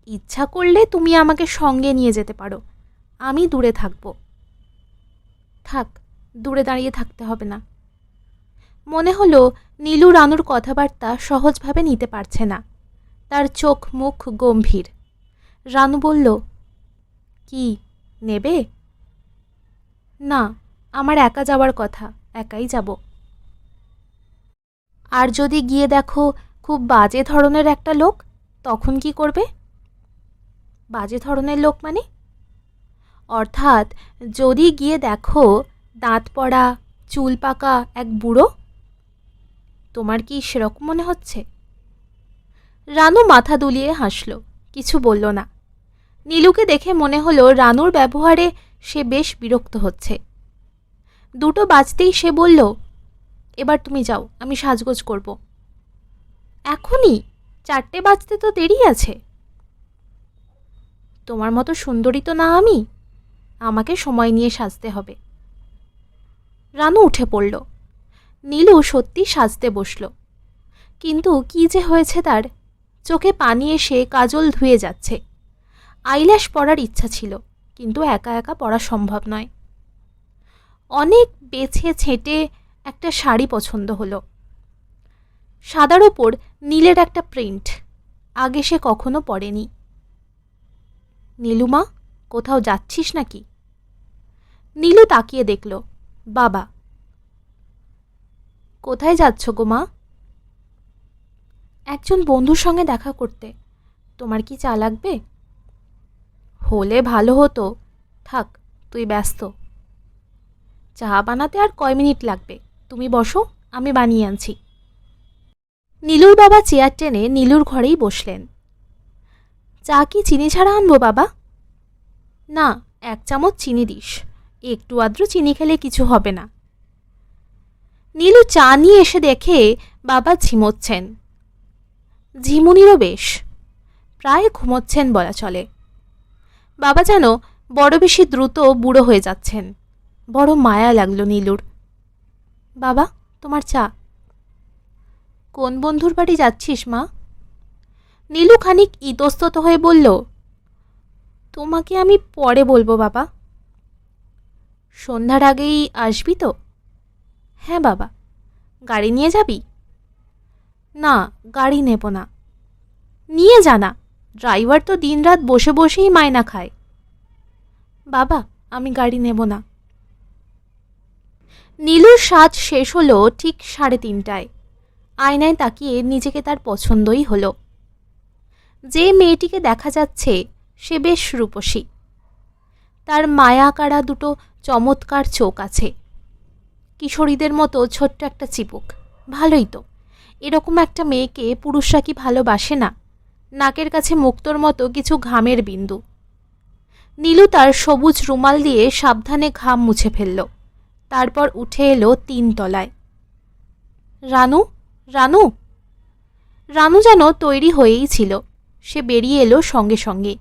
ইচ্ছা করলে তুমি আমাকে সঙ্গে নিয়ে যেতে পারো, আমি দূরে থাকব। থাক, দূরে দাঁড়িয়ে থাকতে হবে না। মনে হলো নীলু রানুর কথাবার্তা সহজভাবে নিতে পারছে না। তার চোখ মুখ গম্ভীর। রানু বলল, কি নেবে? না, আমার একা যাওয়ার কথা, একাই যাব। আর যদি গিয়ে দেখো খুব বাজে ধরনের একটা লোক, তখন কি করবে? বাজে ধরনের লোক মানে? অর্থাৎ যদি গিয়ে দেখো দাঁত পড়া, চুল পাকা এক বুড়ো। তোমার কি সেরকম মনে হচ্ছে? রানু মাথা দুলিয়ে হাসল, কিছু বলল না। নীলুকে দেখে মনে হলো রানুর ব্যবহারে সে বেশ বিরক্ত হচ্ছে। দুটো বাজতেই সে বলল, এবার তুমি যাও, আমি সাজগোজ করব। এখনই? 4টে বাজতে তো দেরি আছে। তোমার মতো সুন্দরী তো না আমি, আমাকে সময় নিয়ে সাজতে হবে। রানু উঠে পড়ল। নীলু সত্যি সাজতে বসল। কিন্তু কি যে হয়েছে তার, চোখে পানি এসে কাজল ধুয়ে যাচ্ছে। আইল্যাশ পরার ইচ্ছা ছিল, কিন্তু একা একা পরা সম্ভব নয়। অনেক বেছে ছেঁটে একটা শাড়ি পছন্দ হলো, সাদার ওপর নীলের একটা প্রিন্ট, আগে সে কখনো পরেনি। নীলুমা, কোথাও যাচ্ছিস নাকি? নীলু তাকিয়ে দেখল, বাবা। কোথায় যাচ্ছ গো মা? একজন বন্ধুর সঙ্গে দেখা করতে। তোমার কি চা লাগবে? হলে ভালো হতো। থাক, তুই ব্যস্ত। চা বানাতে আর কয় মিনিট লাগবে, তুমি বসো, আমি বানিয়ে আনছি। নীলুর বাবা চেয়ার টেনে নীলুর ঘরেই বসলেন। চা কি চিনি ছাড়া আনবো বাবা? না, 1 চামচ চিনি দিস, একটু আদ্র চিনি খেলে কিছু হবে না। নীলু চা নিয়ে এসে দেখে বাবা ঝিমোচ্ছেন। ঝিমুনিরও বেশ, প্রায় ঘুমোচ্ছেন বলা চলে। বাবা যেন বড় বেশি দ্রুত বুড়ো হয়ে যাচ্ছেন। বড় মায়া লাগলো নীলুর। বাবা, তোমার চা। কোন বন্ধুর বাড়ি যাচ্ছিস মা? নীলু খানিক ইতস্তত হয়ে বলল, তোমাকে আমি পরে বলবো বাবা। সন্ধ্যার আগেই আসবি তো? হ্যাঁ বাবা। গাড়ি নিয়ে যাবি? না, গাড়ি নেব না। নিয়ে জানা, ড্রাইভার তো দিনরাত বসে বসেই মায়না খায়। বাবা, আমি গাড়ি নেব না। নীলুর সাজ শেষ হলো ঠিক 3:30টায়। আয়নায় তাকিয়ে নিজেকে তার পছন্দই হলো। যে মেয়েটিকে দেখা যাচ্ছে সে বেশ রূপসী। তার মায়া কাড়া দুটো চমৎকার চোখ আছে, কিশোরীদের মতো ছোট্ট একটা চিবুক। ভালোই তো, এরকম একটা মেয়েকে পুরুষরা কি ভালোবাসে না? নাকের কাছে মুক্তোর মতো কিছু ঘামের বিন্দু। নীলু তার সবুজ রুমাল দিয়ে সাবধানে ঘাম মুছে ফেলল। তারপর উঠে এলো 3 তলায়। রানু, রানু। রানু যেন তৈরি হয়েই ছিল। সে বেরিয়ে এলো সঙ্গে সঙ্গে।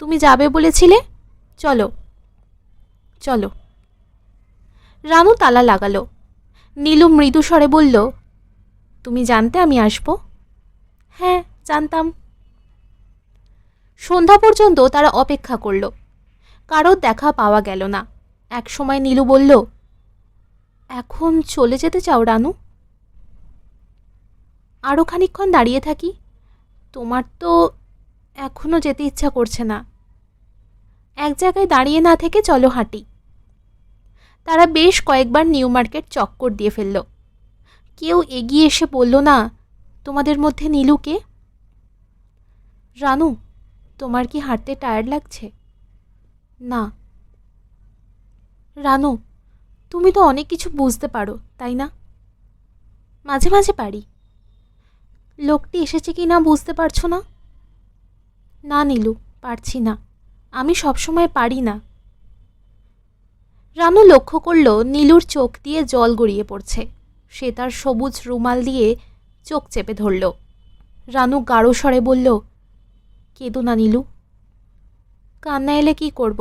তুমি যাবে বলেছিলে, চলো চলো। রানু তালা লাগালো। নীলু মৃদু স্বরে বলল, তুমি জানতে আমি আসব? হ্যাঁ, জানতাম। সন্ধ্যা পর্যন্ত তারা অপেক্ষা করল। কারোর দেখা পাওয়া গেল না। এক সময় নীলু বলল, এখন চলে যেতে চাও রানু? আরও খানিকক্ষণ দাঁড়িয়ে থাকি। তোমার তো এখনও যেতে ইচ্ছা করছে না। এক জায়গায় দাঁড়িয়ে না থেকে চলো হাঁটি। তারা বেশ কয়েকবার নিউ মার্কেট চক্কর দিয়ে ফেলল। কেউ এগিয়ে এসে বলল না, তোমাদের মধ্যে নীলুকে? রানু, তোমার কি হাঁটতে টায়ার্ড লাগছে? না। রানু, তুমি তো অনেক কিছু বুঝতে পারো, তাই না? মাঝে মাঝে পারি। লোকটি এসেছে কি না বুঝতে পারছো না? না নীলু, পারছি না। আমি সবসময় পারি না। রানু লক্ষ্য করল নীলুর চোখ দিয়ে জল গড়িয়ে পড়ছে। সে তার সবুজ রুমাল দিয়ে চোখ চেপে ধরল। রানু গাঢ় স্বরে বলল, কেঁদো না নীলু। কান্না এলে কি করব?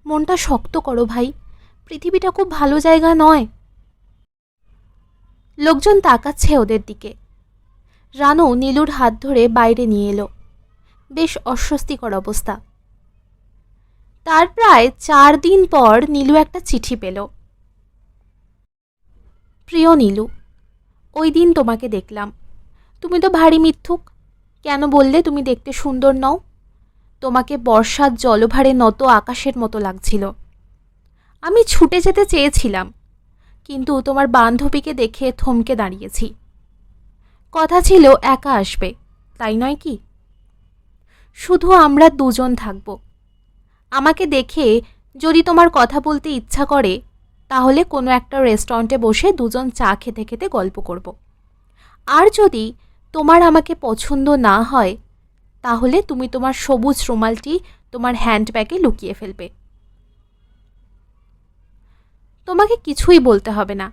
মনটা শক্ত করো ভাই, পৃথিবীটা খুব ভালো জায়গা নয়। লোকজন তাকাচ্ছে ওদের দিকে। রানু নীলুর হাত ধরে বাইরে নিয়ে এলো। বেশ অস্বস্তিকর অবস্থা। তার প্রায় 4 দিন পর নীলু একটা চিঠি পেল। প্রিয় নীলু, ওই দিন তোমাকে দেখলাম। তুমি তো ভারী মিথ্যুক। কেন বললে তুমি দেখতে সুন্দর নও? তোমাকে বর্ষার জলভারে নত আকাশের মতো লাগছিল। আমি ছুটে যেতে চেয়েছিলাম, কিন্তু তোমার বান্ধবীকে দেখে থমকে দাঁড়িয়েছি। কথা ছিল একা আসবে, তাই নয় কি? শুধু আমরা দুজন থাকব। আমাকে দেখে যদি তোমার কথা বলতে ইচ্ছা করে, তাহলে কোনো একটা রেস্টুরেন্টে বসে দুজন চা খেতে খেতে গল্প করব। আর যদি তোমার আমাকে পছন্দ না হয়, তাহলে তুমি তোমার সবুজ রুমালটি তোমার হ্যান্ডব্যাগে লুকিয়ে ফেলবে। তোমাকে কিছুই বলতে হবে না।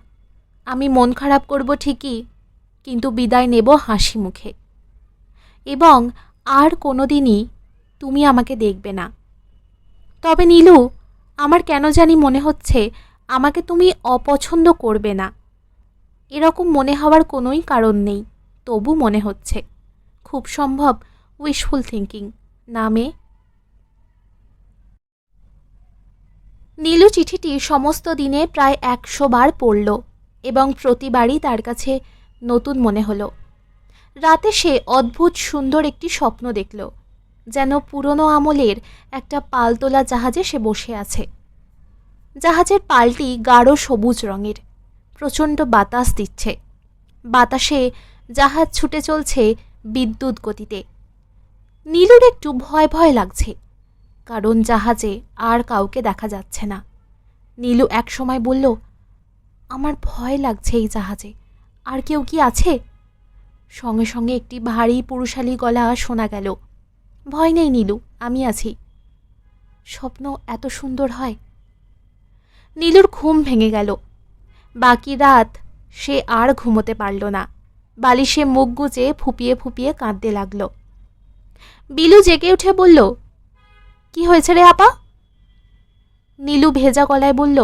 আমি মন খারাপ করব ঠিকই, কিন্তু বিদায় নেব হাসি মুখে। এবং আর কোনোদিনই তুমি আমাকে দেখবে না। তবে নীলু, আমার কেন জানি মনে হচ্ছে আমাকে তুমি অপছন্দ করবে না। এরকম মনে হওয়ার কোনোই কারণ নেই, তবু মনে হচ্ছে। খুব সম্ভব উইশফুল থিঙ্কিং, না মেয়ে? নীলু চিঠিটি সমস্ত দিনে প্রায় 100 বার পড়ল এবং প্রতিবারই তার কাছে নতুন মনে হলো। রাতে সে অদ্ভুত সুন্দর একটি স্বপ্ন দেখল, যেন পুরনো আমলের একটা পালতোলা জাহাজে সে বসে আছে। জাহাজের পালটি গাঢ় সবুজ রঙের। প্রচণ্ড বাতাস দিচ্ছে। বাতাসে জাহাজ ছুটে চলছে বিদ্যুৎ গতিতে। নীলুর একটু ভয় ভয় লাগছে, কারণ জাহাজে আর কাউকে দেখা যাচ্ছে না। নীলু একসময় বলল, আমার ভয় লাগছে এই জাহাজে। আর কেউ কি আছে? সঙ্গে সঙ্গে একটি ভারী পুরুষালী গলা শোনা গেল, ভয় নেই নীলু, আমি আছি। স্বপ্ন এত সুন্দর হয়। নীলুর ঘুম ভেঙে গেল। বাকি রাত সে আর ঘুমোতে পারল না। বালিশে মুখ গুজে ফুপিয়ে ফুপিয়ে কাঁদতে লাগল। বিলু জেগে উঠে বলল, কি হয়েছে রে আপা? নীলু ভেজা গলায় বলল,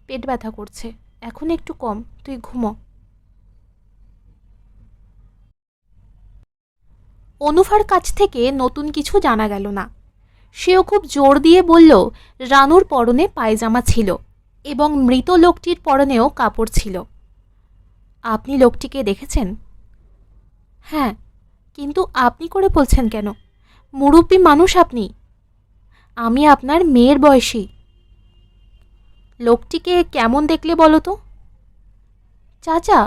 পেট ব্যথা করছে, এখন একটু কম, তুই ঘুমো। অনুফার কাছ থেকে নতুন কিছু জানা গেল না। সেও খুব জোর দিয়ে বলল, রানুর পরনে পায়জামা ছিল এবং মৃত লোকটির পরনেও কাপড় ছিল। আপনি লোকটিকে দেখেছেন? হ্যাঁ, কিন্তু আপনি করে বলছেন কেন? মুরব্বী মানুষ আপনি। আমি আপনার মেয়ের বয়সী। লোকটিকে কেমন দেখলে বলো তো? চাচা,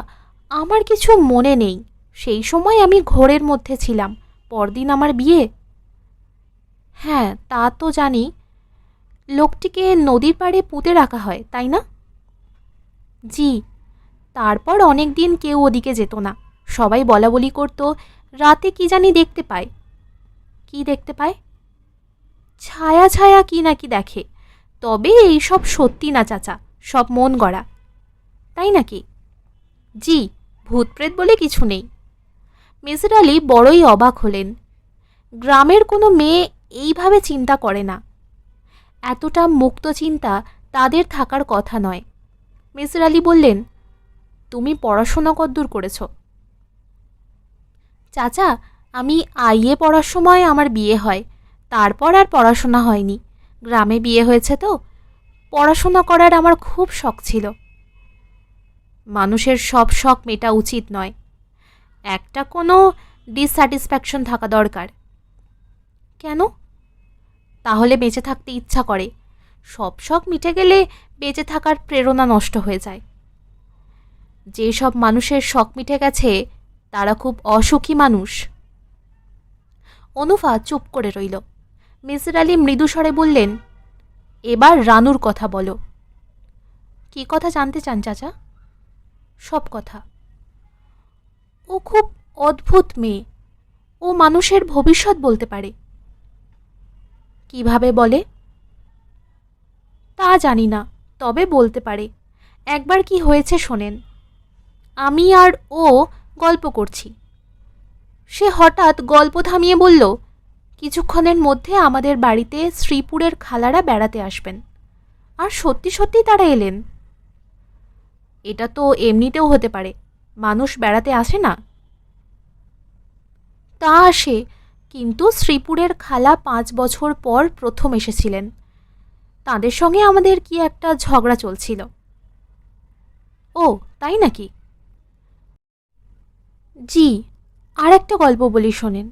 আমার কিছু মনে নেই। সেই সময় আমি ঘোরের মধ্যে ছিলাম। পরদিন আমার বিয়ে। হ্যাঁ, তা তো জানি। লোকটিকে নদীর পাড়ে পুঁতে রাখা হয়, তাই না? জি। তারপর অনেক দিন কেউ ওদিকে যেত না। সবাই বলাবলি করতো রাতে কি জানি দেখতে পায়। কি দেখতে পায়? ছায়া ছায়া কি নাকি দেখে। তবে এইসব সত্যি না চাচা, সব মন গড়া। তাই নাকি? জি, ভূতপ্রেত বলে কিছু নেই। মেজর আলী বড়ই অবাক হলেন। গ্রামের কোনো মেয়ে এইভাবে চিন্তা করে না। এতটা মুক্ত চিন্তা তাদের থাকার কথা নয়। মেজর আলী বললেন, তুমি পড়াশোনা কতদূর করেছ? চাচা, আমি আইএ পড়ার সময় আমার বিয়ে হয়। তারপর আর পড়াশোনা হয়নি। গ্রামে বিয়ে হয়েছে তো, পড়াশোনা করার আমার খুব শখ ছিল। মানুষের সব শখ মেটা উচিত নয়। একটা কোনো ডিসস্যাটিসফ্যাকশন থাকা দরকার। কেন? তাহলে বেঁচে থাকতে ইচ্ছা করে। সব শখ মিটে গেলে বেঁচে থাকার প্রেরণা নষ্ট হয়ে যায়। যেসব মানুষের শখ মিটে গেছে তারা খুব অসুখী মানুষ। অনুফা চুপ করে রইল। মিসির আলী মৃদুস্বরে বললেন, এবার রানুর কথা বলো। কি কথা জানতে চান চাচা? সব কথা। ও খুব অদ্ভুত মেয়ে। ও মানুষের ভবিষ্যৎ বলতে পারে। কিভাবে বলে? তা জানি না, তবে বলতে পারে। একবার কি হয়েছে শোনেন। আমি আর ও গল্প করছি। সে হঠাৎ গল্প থামিয়ে বলল, কিছুক্ষণের মধ্যে আমাদের বাড়িতে শ্রীপুরের খালারা বেড়াতে আসবেন। আর সত্যি সত্যি তারা এলেন। এটা তো এমনিতেও হতে পারে। মানুষ বেড়াতে আসে না? তা আসে, কিন্তু শ্রীপুরের খালা 5 বছর পর প্রথম এসেছিলেন। তাদের সঙ্গে আমাদের কি একটা ঝগড়া চলছিল। ও, তাই নাকি? জি। আর একটা গল্প বলি শোনেন।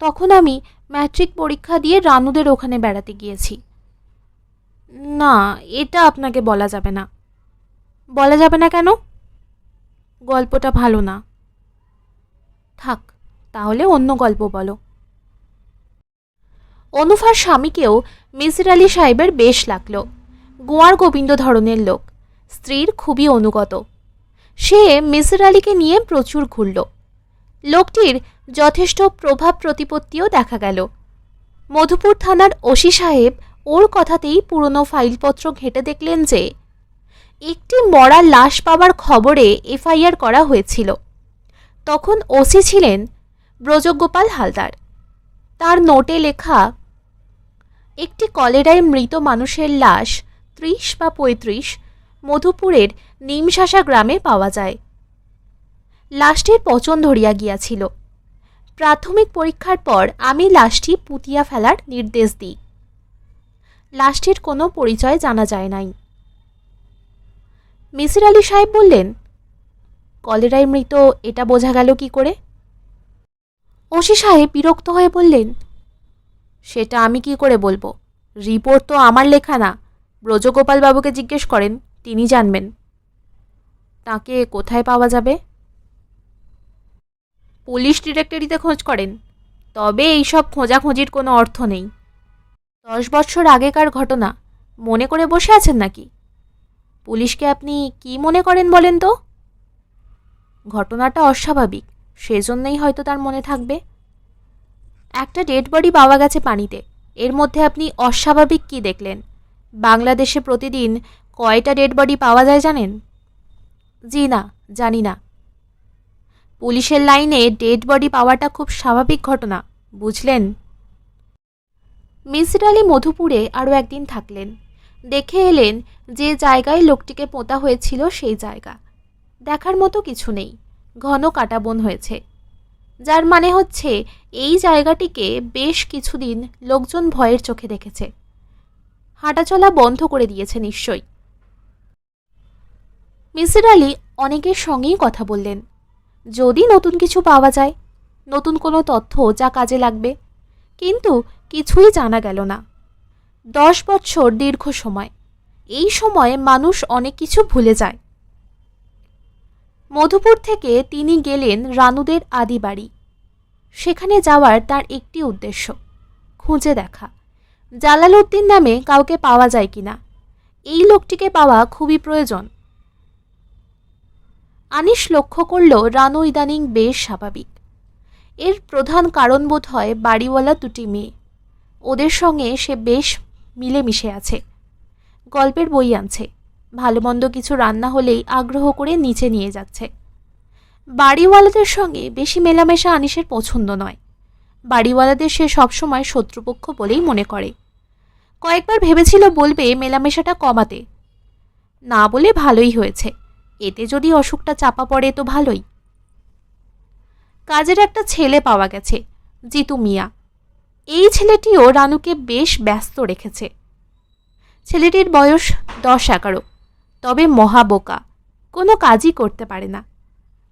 তখন আমি ম্যাট্রিক পরীক্ষা দিয়ে রানুদের ওখানে বেড়াতে গিয়েছি। না, এটা আপনাকে বলা যাবে না। বলা যাবে না কেন? গল্পটা ভালো না। থাক, তাহলে অন্য গল্প বলো। অনুফার স্বামীকেও মিসির আলি সাহেবের বেশ লাগল। গোয়ার গোবিন্দ ধরনের লোক, স্ত্রীর খুবই অনুগত। সে মিসির আলিকে নিয়ে প্রচুর ঘুরল। লোকটির যথেষ্ট প্রভাব প্রতিপত্তিও দেখা গেল। মধুপুর থানার ওসি সাহেব ওর কথাতেই পুরনো ফাইলপত্র ঘেঁটে দেখলেন যে একটি মরা লাশ পাবার খবরে এফআইআর করা হয়েছিল। তখন ওসি ছিলেন ব্রজগোপাল হালদার। তার নোটে লেখা, একটি কলেরায় মৃত মানুষের লাশ 30 বা 35 মধুপুরের নিমশাসা গ্রামে পাওয়া যায়। লাশটির পচন ধরিয়া গিয়াছিল। প্রাথমিক পরীক্ষার পর আমি লাশটি পুঁতিয়া ফেলার নির্দেশ দিই। লাশটির কোনো পরিচয় জানা যায় নাই। মিসির আলি সাহেব বললেন, কলেরায় মৃত এটা বোঝা গেল কি করে? ওসি সাহেব বিরক্ত হয়ে বললেন, সেটা আমি কি করে বলবো? রিপোর্ট তো আমার লেখা না। ব্রজগোপাল বাবুকে জিজ্ঞেস করেন, তিনি জানবেন। তাকে কোথায় পাওয়া যাবে? পুলিশ ডিরেক্টরিতে খোঁজ করেন। তবে এইসব খোঁজাখুঁজির কোনো অর্থ নেই। 10 বছর আগেকার ঘটনা মনে করে বসে আছেন নাকি? পুলিশকে আপনি কি মনে করেন বলেন তো? ঘটনাটা অস্বাভাবিক, সেজন্যই হয়তো তার মনে থাকবে। একটা ডেড বডি পাওয়া গেছে পানিতে, এর মধ্যে আপনি অস্বাভাবিক কি দেখলেন? বাংলাদেশে প্রতিদিন কয়টা ডেড বডি পাওয়া যায় জানেন? জি না, জানি না। পুলিশের লাইনে ডেড বডি পাওয়াটা খুব স্বাভাবিক ঘটনা, বুঝলেন? মিসির আলি মধুপুরে আরও একদিন থাকলেন। দেখে এলেন যে জায়গায় লোকটিকে পোঁতা হয়েছিল সেই জায়গা। দেখার মতো কিছু নেই, ঘন কাটাবন হয়েছে। যার মানে হচ্ছে এই জায়গাটিকে বেশ কিছুদিন লোকজন ভয়ের চোখে দেখেছে। হাঁটাচলা বন্ধ করে দিয়েছে নিশ্চয়ই। মিসির আলি অনেকের সঙ্গেই কথা বললেন, যদি নতুন কিছু পাওয়া যায়, নতুন কোনো তথ্য যা কাজে লাগবে। কিন্তু কিছুই জানা গেল না। 10 বছর দীর্ঘ সময়। এই সময়ে মানুষ অনেক কিছু ভুলে যায়। মধুপুর থেকে তিনি গেলেন রানুদের আদি বাড়ি। সেখানে যাওয়ার তার একটি উদ্দেশ্য, খুঁজে দেখা জালালউদ্দিন নামে কাউকে পাওয়া যায় কিনা। এই লোকটিকে পাওয়া খুবই প্রয়োজন। আনিস লক্ষ্য করল রানু ইদানিং বেশ স্বাভাবিক। এর প্রধান কারণ বোধ হয় বাড়িওয়ালা দুটি মেয়ে। ওদের সঙ্গে সে বেশ মিলেমিশে আছে। গল্পের বই আনছে, ভালো মন্দ কিছু রান্না হলেই আগ্রহ করে নিচে নিয়ে যাচ্ছে। বাড়িওয়ালাদের সঙ্গে বেশি মেলামেশা আনিসের পছন্দ নয়। বাড়িওয়ালাদের সে সবসময় শত্রুপক্ষ বলেই মনে করে। কয়েকবার ভেবেছিল বলবে মেলামেশাটা কমাতে, না বলে ভালোই হয়েছে। এতে যদি অসুখটা চাপা পড়ে তো ভালোই। কাজের একটা ছেলে পাওয়া গেছে, জিতু মিয়া। এই ছেলেটিও রানুকে বেশ ব্যস্ত রেখেছে। ছেলেটির বয়স 10-11, তবে মহাবোকা, কোনো কাজই করতে পারে না,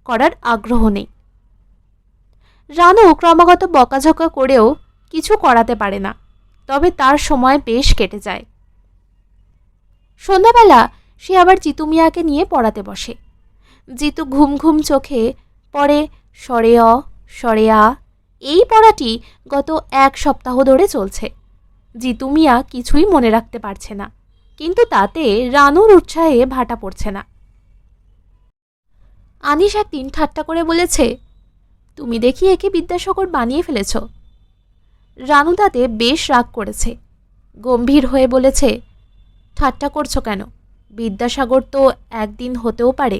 করার আগ্রহ নেই। রানু ক্রমাগত বকাঝকা করেও কিছু করাতে পারে না, তবে তার সময় বেশ কেটে যায়। সন্ধ্যাবেলা সে আবার জিতু মিয়াকে নিয়ে পড়াতে বসে। জিতু ঘুম ঘুম চোখে পড়ে সরে অ সরে আ। এই পড়াটি গত 1 সপ্তাহ ধরে চলছে। জিতু মিয়া কিছুই মনে রাখতে পারছে না, কিন্তু তাতে রানুর উৎসাহে ভাটা পড়ছে না। আনিস একদিন ঠাট্টা করে বলেছে, তুমি দেখি একে বিদ্যাসাগর বানিয়ে ফেলেছ। রানু তাতে বেশ রাগ করেছে, গম্ভীর হয়ে বলেছে, ঠাট্টা করছো কেন? বিদ্যাসাগর তো একদিন হতেও পারে।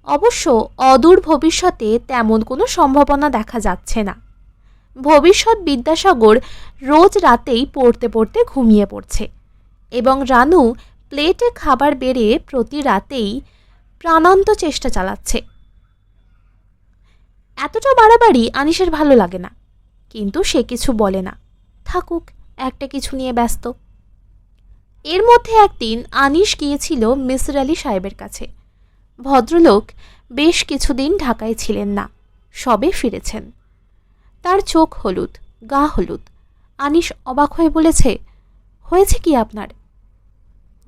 অবশ্য অদূর ভবিষ্যতে তেমন কোনো সম্ভাবনা দেখা যাচ্ছে না। ভবিষ্যৎ বিদ্যাসাগর রোজ রাতেই পড়তে পড়তে ঘুমিয়ে পড়ছে, এবং রানু প্লেটে খাবার বেড়ে প্রতি রাতেই প্রাণান্ত চেষ্টা চালাচ্ছে। এতটা বাড়াবাড়ি আনিসের ভালো লাগে না, কিন্তু সে কিছু বলে না, থাকুক, একটা কিছু নিয়ে ব্যস্ত। এর মধ্যে একদিন আনিস গিয়েছিল মিসির আলি সাহেবের কাছে। ভদ্রলোক বেশ কিছুদিন ঢাকায় ছিলেন না, সবে ফিরেছেন। তার চোখ হলুদ, গা হলুদ। আনিস অবাক হয়ে বলেছে, হয়েছে কি আপনার?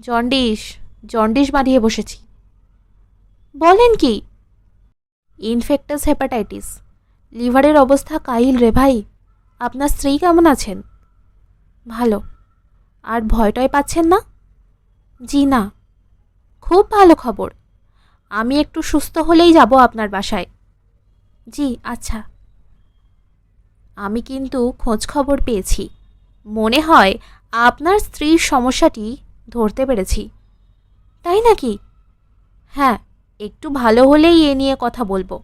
জন্ডিস, জন্ডিস বাঁধিয়ে বসেছি। বলেন কি? ইনফেক্টাস হেপাটাইটিস, লিভারের অবস্থা কাহিল রে ভাই। আপনার স্ত্রী কেমন আছেন? ভালো। আর ভয়টয় পাচ্ছেন না? জি না। খুব ভালো খবর। আমি একটু সুস্থ হলেই যাব আপনার বাসায়। জি আচ্ছা। আমি কিন্তু খোঁজ খবর পেয়েছি, মনে হয় আপনার স্ত্রীর সমস্যাটি ধরতে পেরেছি। তাই নাকি? হ্যাঁ, একটু ভালো হলেই এ নিয়ে কথা বলবো।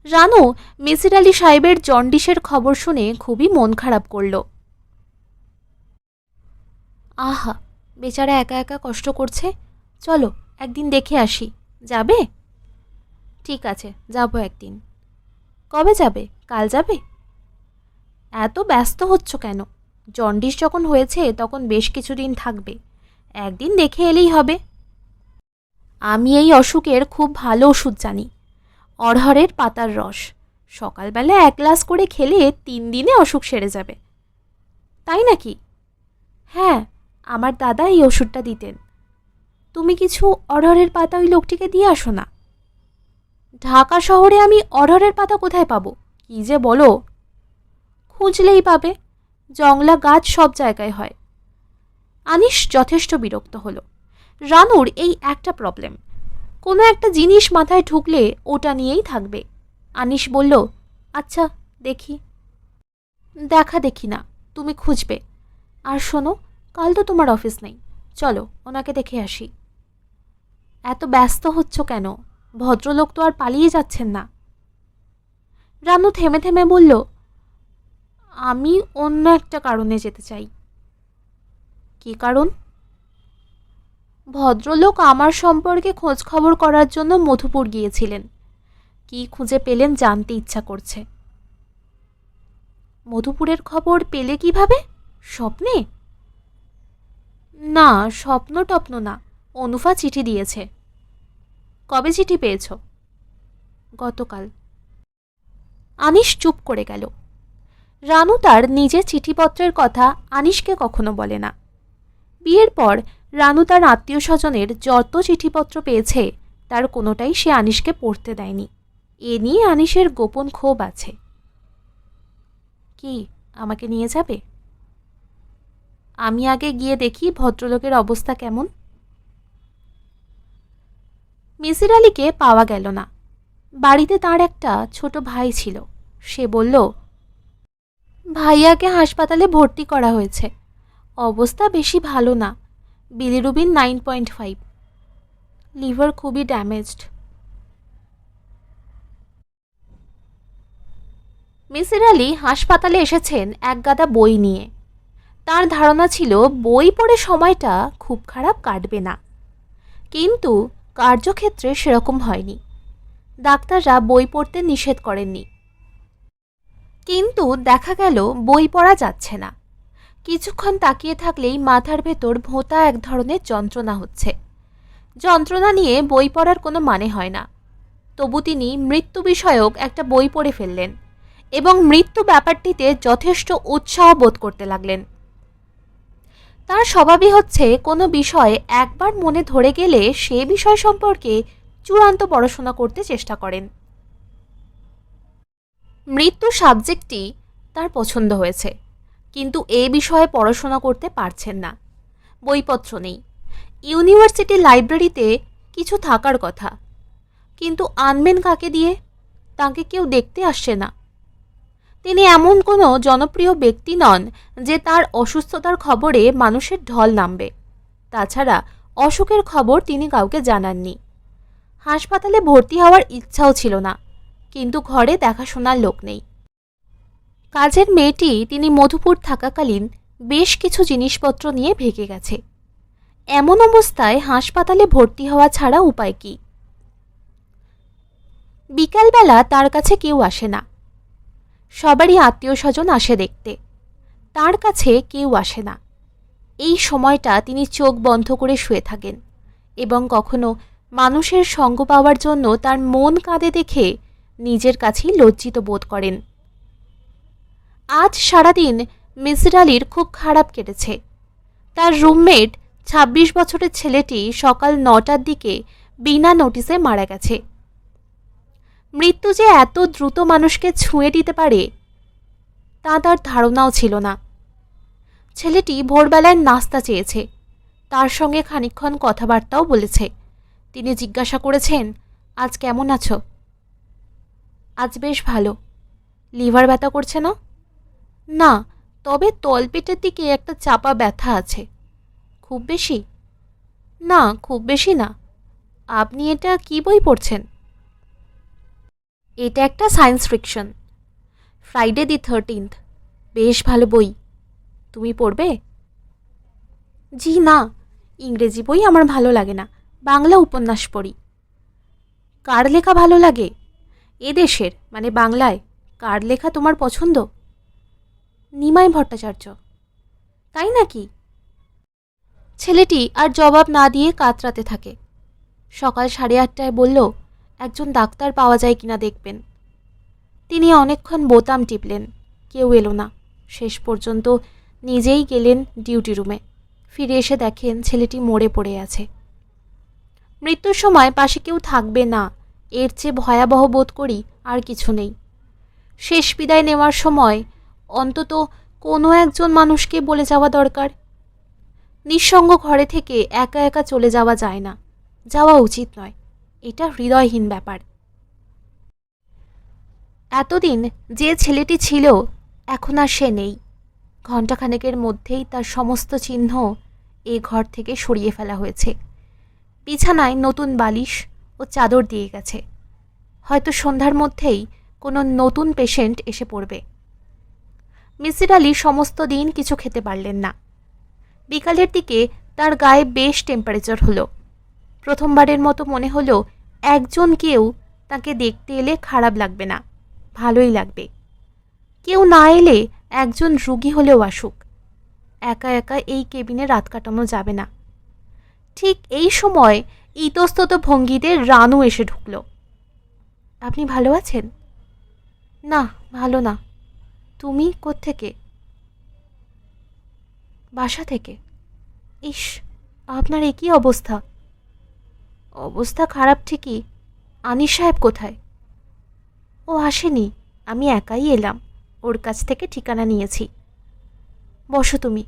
রানু মিসির আলি সাহেবের জন্ডিসের খবর শুনে খুবই মন খারাপ করল। আহা, বেচারা একা একা কষ্ট করছে। চলো একদিন দেখে আসি। যাবে? ঠিক আছে, যাব একদিন। কবে যাবে? কাল যাবে? এত ব্যস্ত হচ্ছ কেন? জন্ডিস যখন হয়েছে তখন বেশ কিছুদিন থাকবে, একদিন দেখে এলেই হবে। আমি এই অসুখের খুব ভালো ওষুধ জানি, অড়হরের পাতার রস। সকালবেলা 1 গ্লাস করে খেলে 3 দিনে অসুখ সেরে যাবে। তাই নাকি? হ্যাঁ, আমার দাদা এই ওষুধটা দিতেন। তুমি কিছু অড়হরের পাতা ওই লোকটিকে দিয়ে আসো না। ঢাকা শহরে আমি অড়হরের পাতা কোথায় পাবো? কি যে বলো! খুঁজলেই পাবে, জংলা গাছ সব জায়গায় হয়। আনিস যথেষ্ট বিরক্ত হলো। রানুর এই একটা প্রবলেম, কোনো একটা জিনিস মাথায় ঢুকলে ওটা নিয়েই থাকবে। আনিস বলল, আচ্ছা দেখি। দেখা দেখি না, তুমি খুঁজবে। আর শোনো, কাল তো তোমার অফিস নেই, চলো ওনাকে দেখে আসি। এত ব্যস্ত হচ্ছ কেন? ভদ্রলোক তো আর পালিয়ে যাচ্ছেন না। রানু থেমে থেমে বলল, আমি অন্য একটা কারণে যেতে চাই। কী কারণ? ভদ্রলোক আমার সম্পর্কে খোঁজ খবর করার জন্য মধুপুর গিয়েছিলেন। কি খুঁজে পেলেন জানতে ইচ্ছা করছে। মধুপুরের খবর পেলে কিভাবে? স্বপ্নে? না, স্বপ্ন টপ্ন না, অনুফা চিঠি দিয়েছে। কবে চিঠি পেয়েছ? গতকাল। আনিস চুপ করে গেল। রানু তার নিজের চিঠিপত্রের কথা আনিশকে কখনো বলে না। বিয়ের পর রানু তার আত্মীয় স্বজনের যত চিঠিপত্র পেয়েছে তার কোনোটাই সে আনিশকে পড়তে দেয়নি। এ নিয়ে আনিশের গোপন ক্ষোভ আছে। কি, আমাকে নিয়ে যাবে? আমি আগে গিয়ে দেখি ভদ্রলোকের অবস্থা কেমন। মিসির আলীকে পাওয়া গেল না। বাড়িতে তার একটা ছোট ভাই ছিল। সে বলল, ভাইয়াকে হাসপাতালে ভর্তি করা হয়েছে। অবস্থা বেশি ভালো না। বিলিরুবিন 9.5, লিভার খুবই ড্যামেজড। মিসির আলী হাসপাতালে এসেছেন এক গাদা বই নিয়ে। তার ধারণা ছিল বই পড়ে সময়টা খুব খারাপ কাটবে না, কিন্তু কার্যক্ষেত্রে সেরকম হয়নি। ডাক্তাররা বই পড়তে নিষেধ করেননি, কিন্তু দেখা গেল বই পড়া যাচ্ছে না। কিছুক্ষণ তাকিয়ে থাকলেই মাথার ভেতর ভোঁতা এক ধরনের যন্ত্রণা হচ্ছে। যন্ত্রণা নিয়ে বই পড়ার কোনো মানে হয় না। তবু তিনি মৃত্যু বিষয়ক একটা বই পড়ে ফেললেন এবং মৃত্যু ব্যাপারটিতে যথেষ্ট উৎসাহ বোধ করতে লাগলেন। তার স্বভাবই হচ্ছে কোনো বিষয় একবার মনে ধরে গেলে সে বিষয় সম্পর্কে চূড়ান্ত পড়াশোনা করতে চেষ্টা করেন। মৃত্যু সাবজেক্টটি তার পছন্দ হয়েছে, কিন্তু এ বিষয়ে পড়াশোনা করতে পারছেন না। বইপত্র নেই। ইউনিভার্সিটি লাইব্রেরিতে কিছু থাকার কথা, কিন্তু আনবেন কাকে দিয়ে? তাকে কেউ দেখতে আসছে না। তিনি এমন কোনো জনপ্রিয় ব্যক্তি নন যে তার অসুস্থতার খবরে মানুষের ঢল নামবে। তাছাড়া অসুখের খবর তিনি কাউকে জানাননি। হাসপাতালে ভর্তি হওয়ার ইচ্ছাও ছিল না, কিন্তু ঘরে দেখাশোনার লোক নেই। কাজের মেয়েটি তিনি মধুপুর থাকাকালীন বেশ কিছু জিনিসপত্র নিয়ে ভেগে গেছে। এমন অবস্থায় হাসপাতালে ভর্তি হওয়া ছাড়া উপায় কি? বিকালবেলা তার কাছে কেউ আসে না। সবারই আত্মীয় স্বজন আসে দেখতে, তার কাছে কেউ আসে না। এই সময়টা তিনি চোখ বন্ধ করে শুয়ে থাকেন এবং কখনো মানুষের সঙ্গ পাওয়ার জন্য তার মন কাঁদে দেখে নিজের কাছেই লজ্জিত বোধ করেন। আজ সারাদিন মিসির আলীর খুব খারাপ কেটেছে। তার রুমমেট ২৬ বছরের ছেলেটি সকাল ৯টার দিকে বিনা নোটিসে মারা গেছে। মৃত্যু যে এত দ্রুত মানুষকে ছুঁয়ে দিতে পারে তা তার ধারণাও ছিল না। ছেলেটি ভোরবেলায় নাস্তা চেয়েছে, তার সঙ্গে খানিকক্ষণ কথাবার্তাও বলেছে। তিনি জিজ্ঞাসা করেছেন, আজ কেমন আছো? আজ বেশ ভালো। লিভার ব্যথা করছে না? না, তবে তলপেটের দিকে একটা চাপা ব্যথা আছে। খুব বেশি? না, খুব বেশি না। আপনি এটা কি বই পড়ছেন? এটা একটা science fiction, Friday the 13th। বেশ ভালো বই। তুমি পড়বে? জি না, ইংরেজি বই আমার ভালো লাগে না, বাংলা উপন্যাস পড়ি। কার লেখা ভালো লাগে? এদেশের, মানে বাংলায় কার লেখা তোমার পছন্দ? নিমাই ভট্টাচার্য। তাই নাকি? ছেলেটি আর জবাব না দিয়ে কাতরাতে থাকে। সকাল 8:30টায় বলল, একজন ডাক্তার পাওয়া যায় কিনা দেখবেন। তিনি অনেকক্ষণ বোতাম টিপলেন, কেউ এলো না। শেষ পর্যন্ত নিজেই গেলেন ডিউটি রুমে। ফিরে এসে দেখেন ছেলেটি মরে পড়ে আছে। মৃত্যুর সময় পাশে কেউ থাকবে না, এর চেয়ে ভয়াবহ বোধ করি আর কিছু নেই। শেষ বিদায় নেওয়ার সময় অন্তত কোনো একজন মানুষকে বলে যাওয়া দরকার। নিঃসঙ্গ ঘরে থেকে একা একা চলে যাওয়া যায় না, যাওয়া উচিত নয়। এটা হৃদয়হীন ব্যাপার। এতদিন যে ছেলেটি ছিল এখন আর সে নেই। ঘণ্টাখানেকের মধ্যেই তার সমস্ত চিহ্ন এ ঘর থেকে সরিয়ে ফেলা হয়েছে। বিছানায় নতুন বালিশ ও চাদর দিয়ে গেছে। হয়তো সন্ধ্যার মধ্যেই কোনো নতুন পেশেন্ট এসে পড়বে। মিসির আলী সমস্ত দিন কিছু খেতে পারলেন না। বিকালের দিকে তার গায়ে বেশ টেম্পারেচার হলো। প্রথমবারের মতো মনে হলো একজন কেউ তাকে দেখতে এলে খারাপ লাগবে না, ভালোই লাগবে। কেউ না এলে একজন রুগী হলেও আসুক। একা একা এই কেবিনে রাত কাটানো যাবে না। ঠিক এই সময় ইতস্তত ভঙ্গিতে রানু এসে ঢুকল। আপনি ভালো আছেন? না, ভালো না। তুমি কোত্থেকে? বাসা থেকে। ইস, আপনার এ কী অবস্থা? অবস্থা খারাপ ঠিকই। আনিস সাহেব কোথায়? ও আসেনি, আমি একাই এলাম, ওর কাছ থেকে ঠিকানা নিয়েছি। বসো তুমি,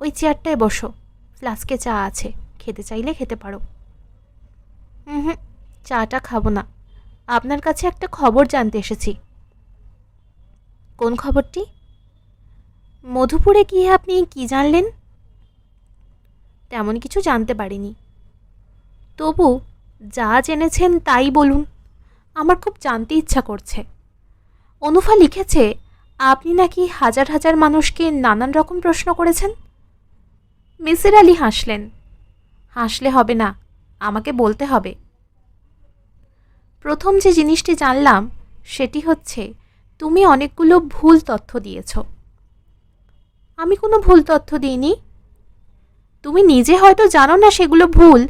ওই চেয়ারটায় বসো, ফ্লাস্কে চা আছে, খেতে চাইলে খেতে পারো। হুম, চাটা খাবো না, আপনার কাছে একটা খবর জানতে এসেছি। কোন খবরটি? মধুপুরে গিয়ে আপনি কি জানলেন? তেমন কিছু জানতে পারিনি। তবু যা জেনেছেন তাই বলুন, আমার খুব জানতে ইচ্ছা করছে। অনুফা লিখেছে আপনি নাকি হাজার হাজার মানুষকে নানান রকম প্রশ্ন করেছেন। মিসির আলি হাসলেন। হাসলে হবে না, আমাকে বলতে হবে। প্রথম যে জিনিসটি জানলাম সেটি হচ্ছে তুমি অনেকগুলো ভুল তথ্য দিয়েছ। আমি কোনো ভুল তথ্য দিইনি। তুমি নিজে হয়তো জানো না সেগুলো ভুল।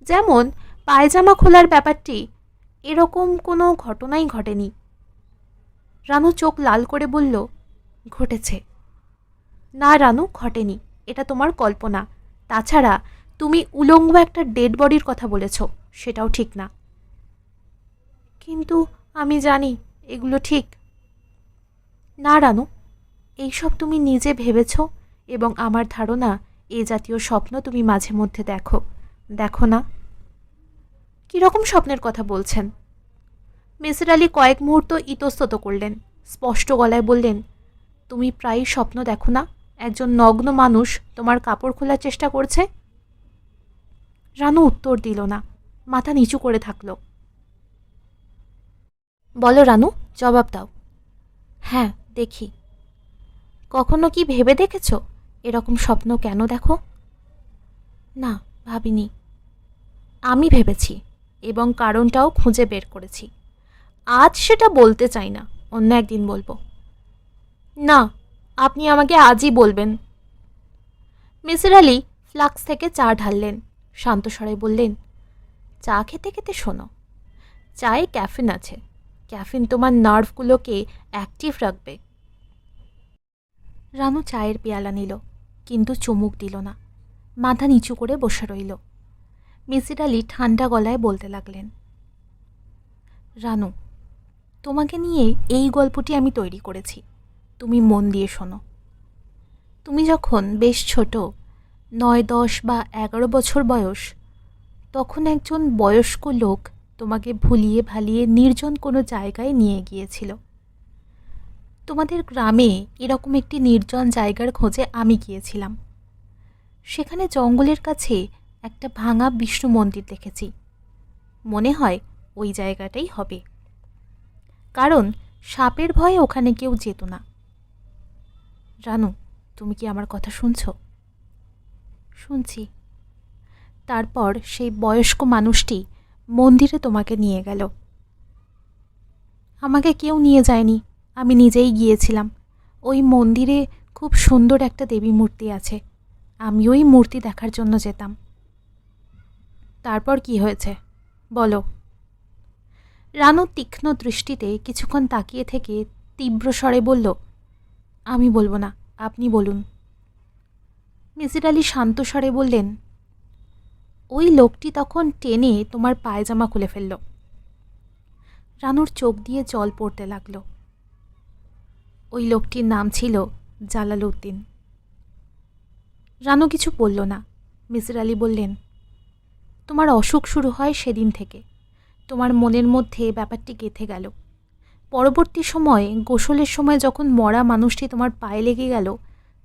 যেমন পায়জামা খোলার ব্যাপারটি, এরকম কোনো ঘটনাই ঘটেনি। রানু চোখ লাল করে বলল, ঘটেছে। না রানু, ঘটেনি, এটা তোমার কল্পনা। তাছাড়া তুমি উলঙ্গ একটা ডেড বডির কথা বলেছ, সেটাও ঠিক না। কিন্তু আমি জানি এগুলো ঠিক। না রানু, এইসব তুমি নিজে ভেবেছ, এবং আমার ধারণা এ জাতীয় স্বপ্ন তুমি মাঝে মধ্যে দেখো। দেখো না? কীরকম স্বপ্নের কথা বলছেন? মিসির আলি কয়েক মুহূর্ত ইতস্তত করলেন, স্পষ্ট গলায় বললেন, তুমি প্রায়ই স্বপ্ন দেখো না একজন নগ্ন মানুষ তোমার কাপড় খোলার চেষ্টা করছে? রানু উত্তর দিল না, মাথা নিচু করে থাকল। বলো রানু, জবাব দাও। হ্যাঁ, দেখি। কখনো কি ভেবে দেখেছ এরকম স্বপ্ন কেন দেখো? না, ভাবিনি। আমি ভেবেছি, এবং কারণটাও খুঁজে বের করেছি। আজ সেটা বলতে চাই না, অন্য একদিন বলবো। না, আপনি আমাকে আজই বলবেন। মিসির আলি ফ্লাক্স থেকে চা ঢাললেন, শান্ত স্বরে বললেন, চা খেতে খেতে শোনো। চায়ে ক্যাফিন আছে, ক্যাফিন তোমার নার্ভগুলোকে অ্যাক্টিভ রাখবে। রানু চায়ের পেয়ালা নিল, কিন্তু চুমুক দিল না, মাথা নিচু করে বসে রইল। মিসির আলি ঠান্ডা গলায় বলতে লাগলেন, রানু, তোমাকে নিয়ে এই গল্পটি আমি তৈরি করেছি, তুমি মন দিয়ে শোনো। তুমি যখন বেশ ছোট, 9, 10 বা 11 বছর বয়স, তখন একজন বয়স্ক লোক তোমাকে ভুলিয়ে ভালিয়ে নির্জন কোনো জায়গায় নিয়ে গিয়েছিল। তোমাদের গ্রামে এরকম একটি নির্জন জায়গার খোঁজে আমি গিয়েছিলাম। সেখানে জঙ্গলের কাছে একটা ভাঙা বিষ্ণু মন্দির দেখেছি। মনে হয় ওই জায়গাটাই হবে, কারণ সাপের ভয়ে ওখানে কেউ যেত না। রানু, তুমি কি আমার কথা শুনছ? শুনছি। তারপর সেই বয়স্ক মানুষটি মন্দিরে তোমাকে নিয়ে গেল। আমাকে কেউ নিয়ে যায়নি, আমি নিজেই গিয়েছিলাম। ওই মন্দিরে খুব সুন্দর একটা দেবী মূর্তি আছে, আমি ওই মূর্তি দেখার জন্য যেতাম। তারপর কি হয়েছে বলো। রানু তীক্ষ্ণ দৃষ্টিতে কিছুক্ষণ তাকিয়ে থেকে তীব্র স্বরে বলল, আমি বলবো না, আপনি বলুন। মিসির আলি শান্ত স্বরে বললেন, ওই লোকটি তখন টেনে তোমার পায়জামা খুলে ফেলল। রানুর চোখ দিয়ে জল পড়তে লাগল। ওই লোকটির নাম ছিল জালালউদ্দিন। রানু কিছু বলল না। মিসির আলি বললেন, তোমার অসুখ শুরু হয় সেদিন থেকে। তোমার মনের মধ্যে ব্যাপারটি গেঁথে গেল। পরবর্তী সময়ে গোসলের সময় যখন মরা মানুষটি তোমার পায়ে লেগে গেল,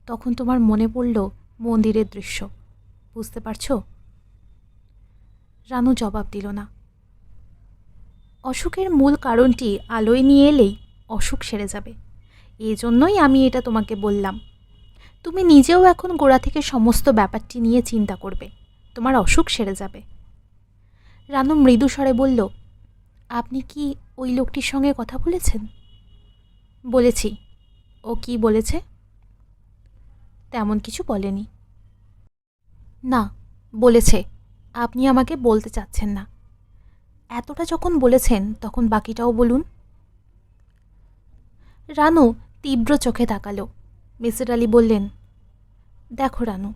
তখন তোমার মনে পড়ল মন্দিরের দৃশ্য। বুঝতে পারছো? রানু জবাব দিল না। অসুখের মূল কারণটি আলোয় নিয়ে এলেই অসুখ সেরে যাবে, এজন্যই আমি এটা তোমাকে বললাম। তুমি নিজেও এখন গোড়া থেকে সমস্ত ব্যাপারটি নিয়ে চিন্তা করবে, তোমার অসুখ সেরে যাবে। রানু মৃদু স্বরে বলল, আপনি কি ওই লোকটির সঙ্গে কথা বলেছেন? বলেছি। ও কি বলেছে? তেমন কিছু বলেনি। না, বলেছে, আপনি আমাকে বলতে চাচ্ছেন না। এতটা যখন বলেছেন তখন বাকিটাও বলুন। রানু তীব্র চোখে তাকালো। মিসির আলি বললেন, দেখো রানু,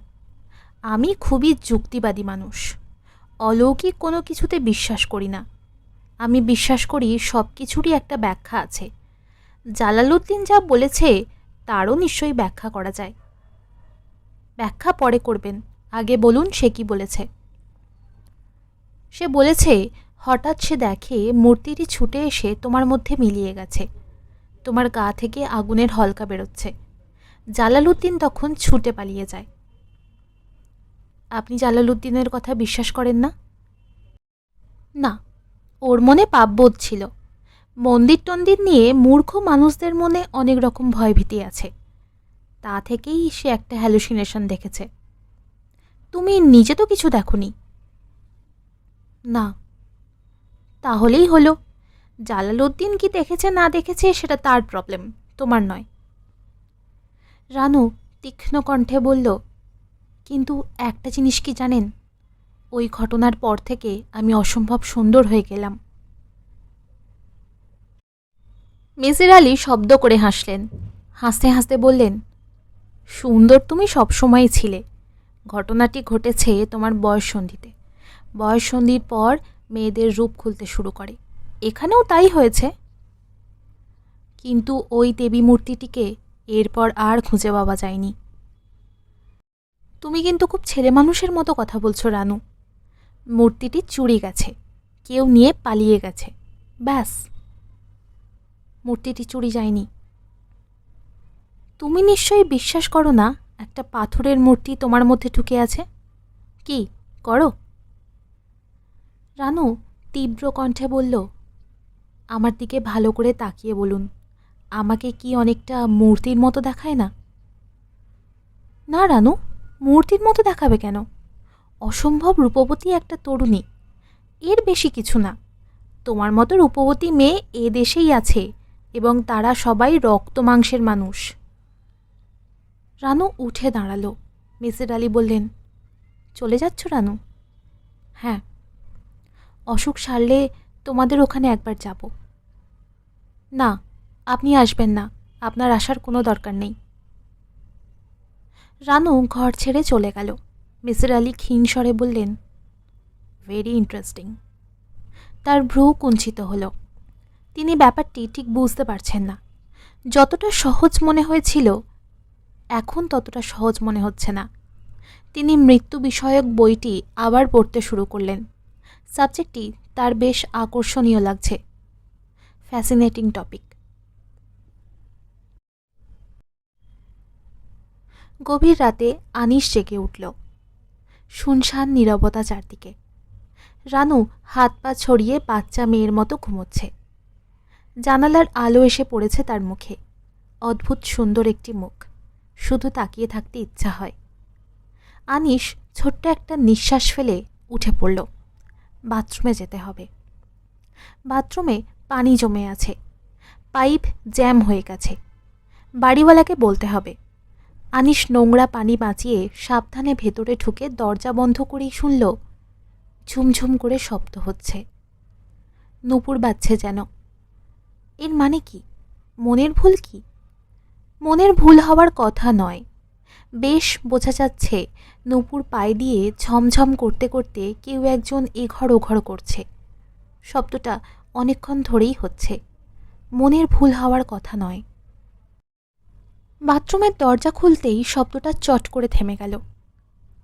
আমি খুবই যুক্তিবাদী মানুষ। অলৌকিক কোনো কিছুতে বিশ্বাস করি না। আমি বিশ্বাস করি সব কিছুরই একটা ব্যাখ্যা আছে। জালালউদ্দিন যা বলেছে তারও নিশ্চয়ই ব্যাখ্যা করা যায়। ব্যাখ্যা পরে করবেন, আগে বলুন সে কি বলেছে। সে বলেছে হঠাৎ সে দেখে মূর্তিটি ছুটে এসে তোমার মধ্যে মিলিয়ে গেছে। তোমার গা থেকে আগুনের হলকা বেরোচ্ছে। জালালউদ্দিন তখন ছুটে পালিয়ে যায়। আপনি জালালউদ্দিনের কথা বিশ্বাস করেন না? না, ওর মনে পাপবোধ ছিল। মন্দির টন্দির নিয়ে মূর্খ মানুষদের মনে অনেক রকম ভয়ভীতি আছে। তা থেকেই সে একটা হ্যালুসিনেশন দেখেছে। তুমি নিজে তো কিছু দেখোনি। না। তাহলেই হলো। জালালউদ্দিন কি দেখেছে না দেখেছে সেটা তার প্রবলেম, তোমার নয়। রানু তীক্ষ্ণ কণ্ঠে বলল, কিন্তু একটা জিনিস কি জানেন, ওই ঘটনার পর থেকে আমি অসম্ভব সুন্দর হয়ে গেলাম। মিসির আলি শব্দ করে হাসলেন। হাসতে হাসতে বললেন, সুন্দর তুমি সবসময়ই ছিলে। ঘটনাটি ঘটেছে তোমার বয়ঃসন্ধিতে। বয়ঃসন্ধির পর মেয়েদের রূপ খুলতে শুরু করে। এখানেও তাই হয়েছে। কিন্তু ওই দেবী মূর্তিটিকে এরপর আর খুঁজে পাওয়া যায়নি। তুমি কিন্তু খুব ছেলে মানুষের মতো কথা বলছো রানু। মূর্তিটি চুরি গেছে, কেউ নিয়ে পালিয়ে গেছে, ব্যাস। মূর্তিটি চুরি যায়নি। তুমি নিশ্চয়ই বিশ্বাস করো না একটা পাথরের মূর্তি তোমার মধ্যে ঢুকে আছে? কি করো? রানু তীব্র কণ্ঠে বলল, আমার দিকে ভালো করে তাকিয়ে বলুন, আমাকে কি অনেকটা মূর্তির মতো দেখায় না? না রানু, মূর্তির মতো দেখাবে কেন? অসম্ভব রূপবতী একটা তরুণী, এর বেশি কিছু না। তোমার মতো রূপবতী মেয়ে এ দেশেই আছে, এবং তারা সবাই রক্ত মাংসের মানুষ। রানু উঠে দাঁড়ালো। মিসির আলি বললেন, চলে যাচ্ছ রানু? হ্যাঁ, অসুখ সারলে তোমাদের ওখানে একবার যাব। না, আপনি আসবেন না, আপনার আসার কোনো দরকার নেই। রানু ঘর ছেড়ে চলে গেল। মিসির আলি ক্ষীণ স্বরে বললেন, ভেরি ইন্টারেস্টিং। তার ভ্রু কুঞ্চিত হল। তিনি ব্যাপারটি ঠিক বুঝতে পারছেন না। যতটা সহজ মনে হয়েছিল এখন ততটা সহজ মনে হচ্ছে না। তিনি মৃত্যু বিষয়ক বইটি আবার পড়তে শুরু করলেন। সাবজেক্টটি তার বেশ আকর্ষণীয় লাগছে। Fascinating topic. গভীর রাতে আনিস জেগে উঠল। শুনশান নীরবতা চারদিকে। রানু হাত পা ছড়িয়ে বাচ্চা মেয়ের মতো ঘুমোচ্ছে। জানালার আলো এসে পড়েছে তার মুখে। অদ্ভুত সুন্দর একটি মুখ, শুধু তাকিয়ে থাকতে ইচ্ছা হয়। আনিস ছোট্ট একটা নিঃশ্বাস ফেলে উঠে পড়ল। বাথরুমে যেতে হবে। বাথরুমে পানি জমে আছে, পাইপ জ্যাম হয়ে গেছে। বাড়িওয়ালাকে বলতে হবে। আনিস নোংরা পানি বাঁচিয়ে সাবধানে ভেতরে ঢুকে দরজা বন্ধ করেই শুনল, ঝুমঝুম করে শব্দ হচ্ছে। নূপুর বাজছে যেন। এর মানে কি? মনের ভুল কি? মনের ভুল হওয়ার কথা নয়। বেশ বোঝা যাচ্ছে নূপুর পায়ে দিয়ে ঝমঝম করতে করতে কেউ একজন এঘর ওঘর করছে। শব্দটা অনেকক্ষণ ধরেই হচ্ছে। মনের ভুল হওয়ার কথা নয়। বাথরুমের দরজা খুলতেই শব্দটা চট করে থেমে গেল।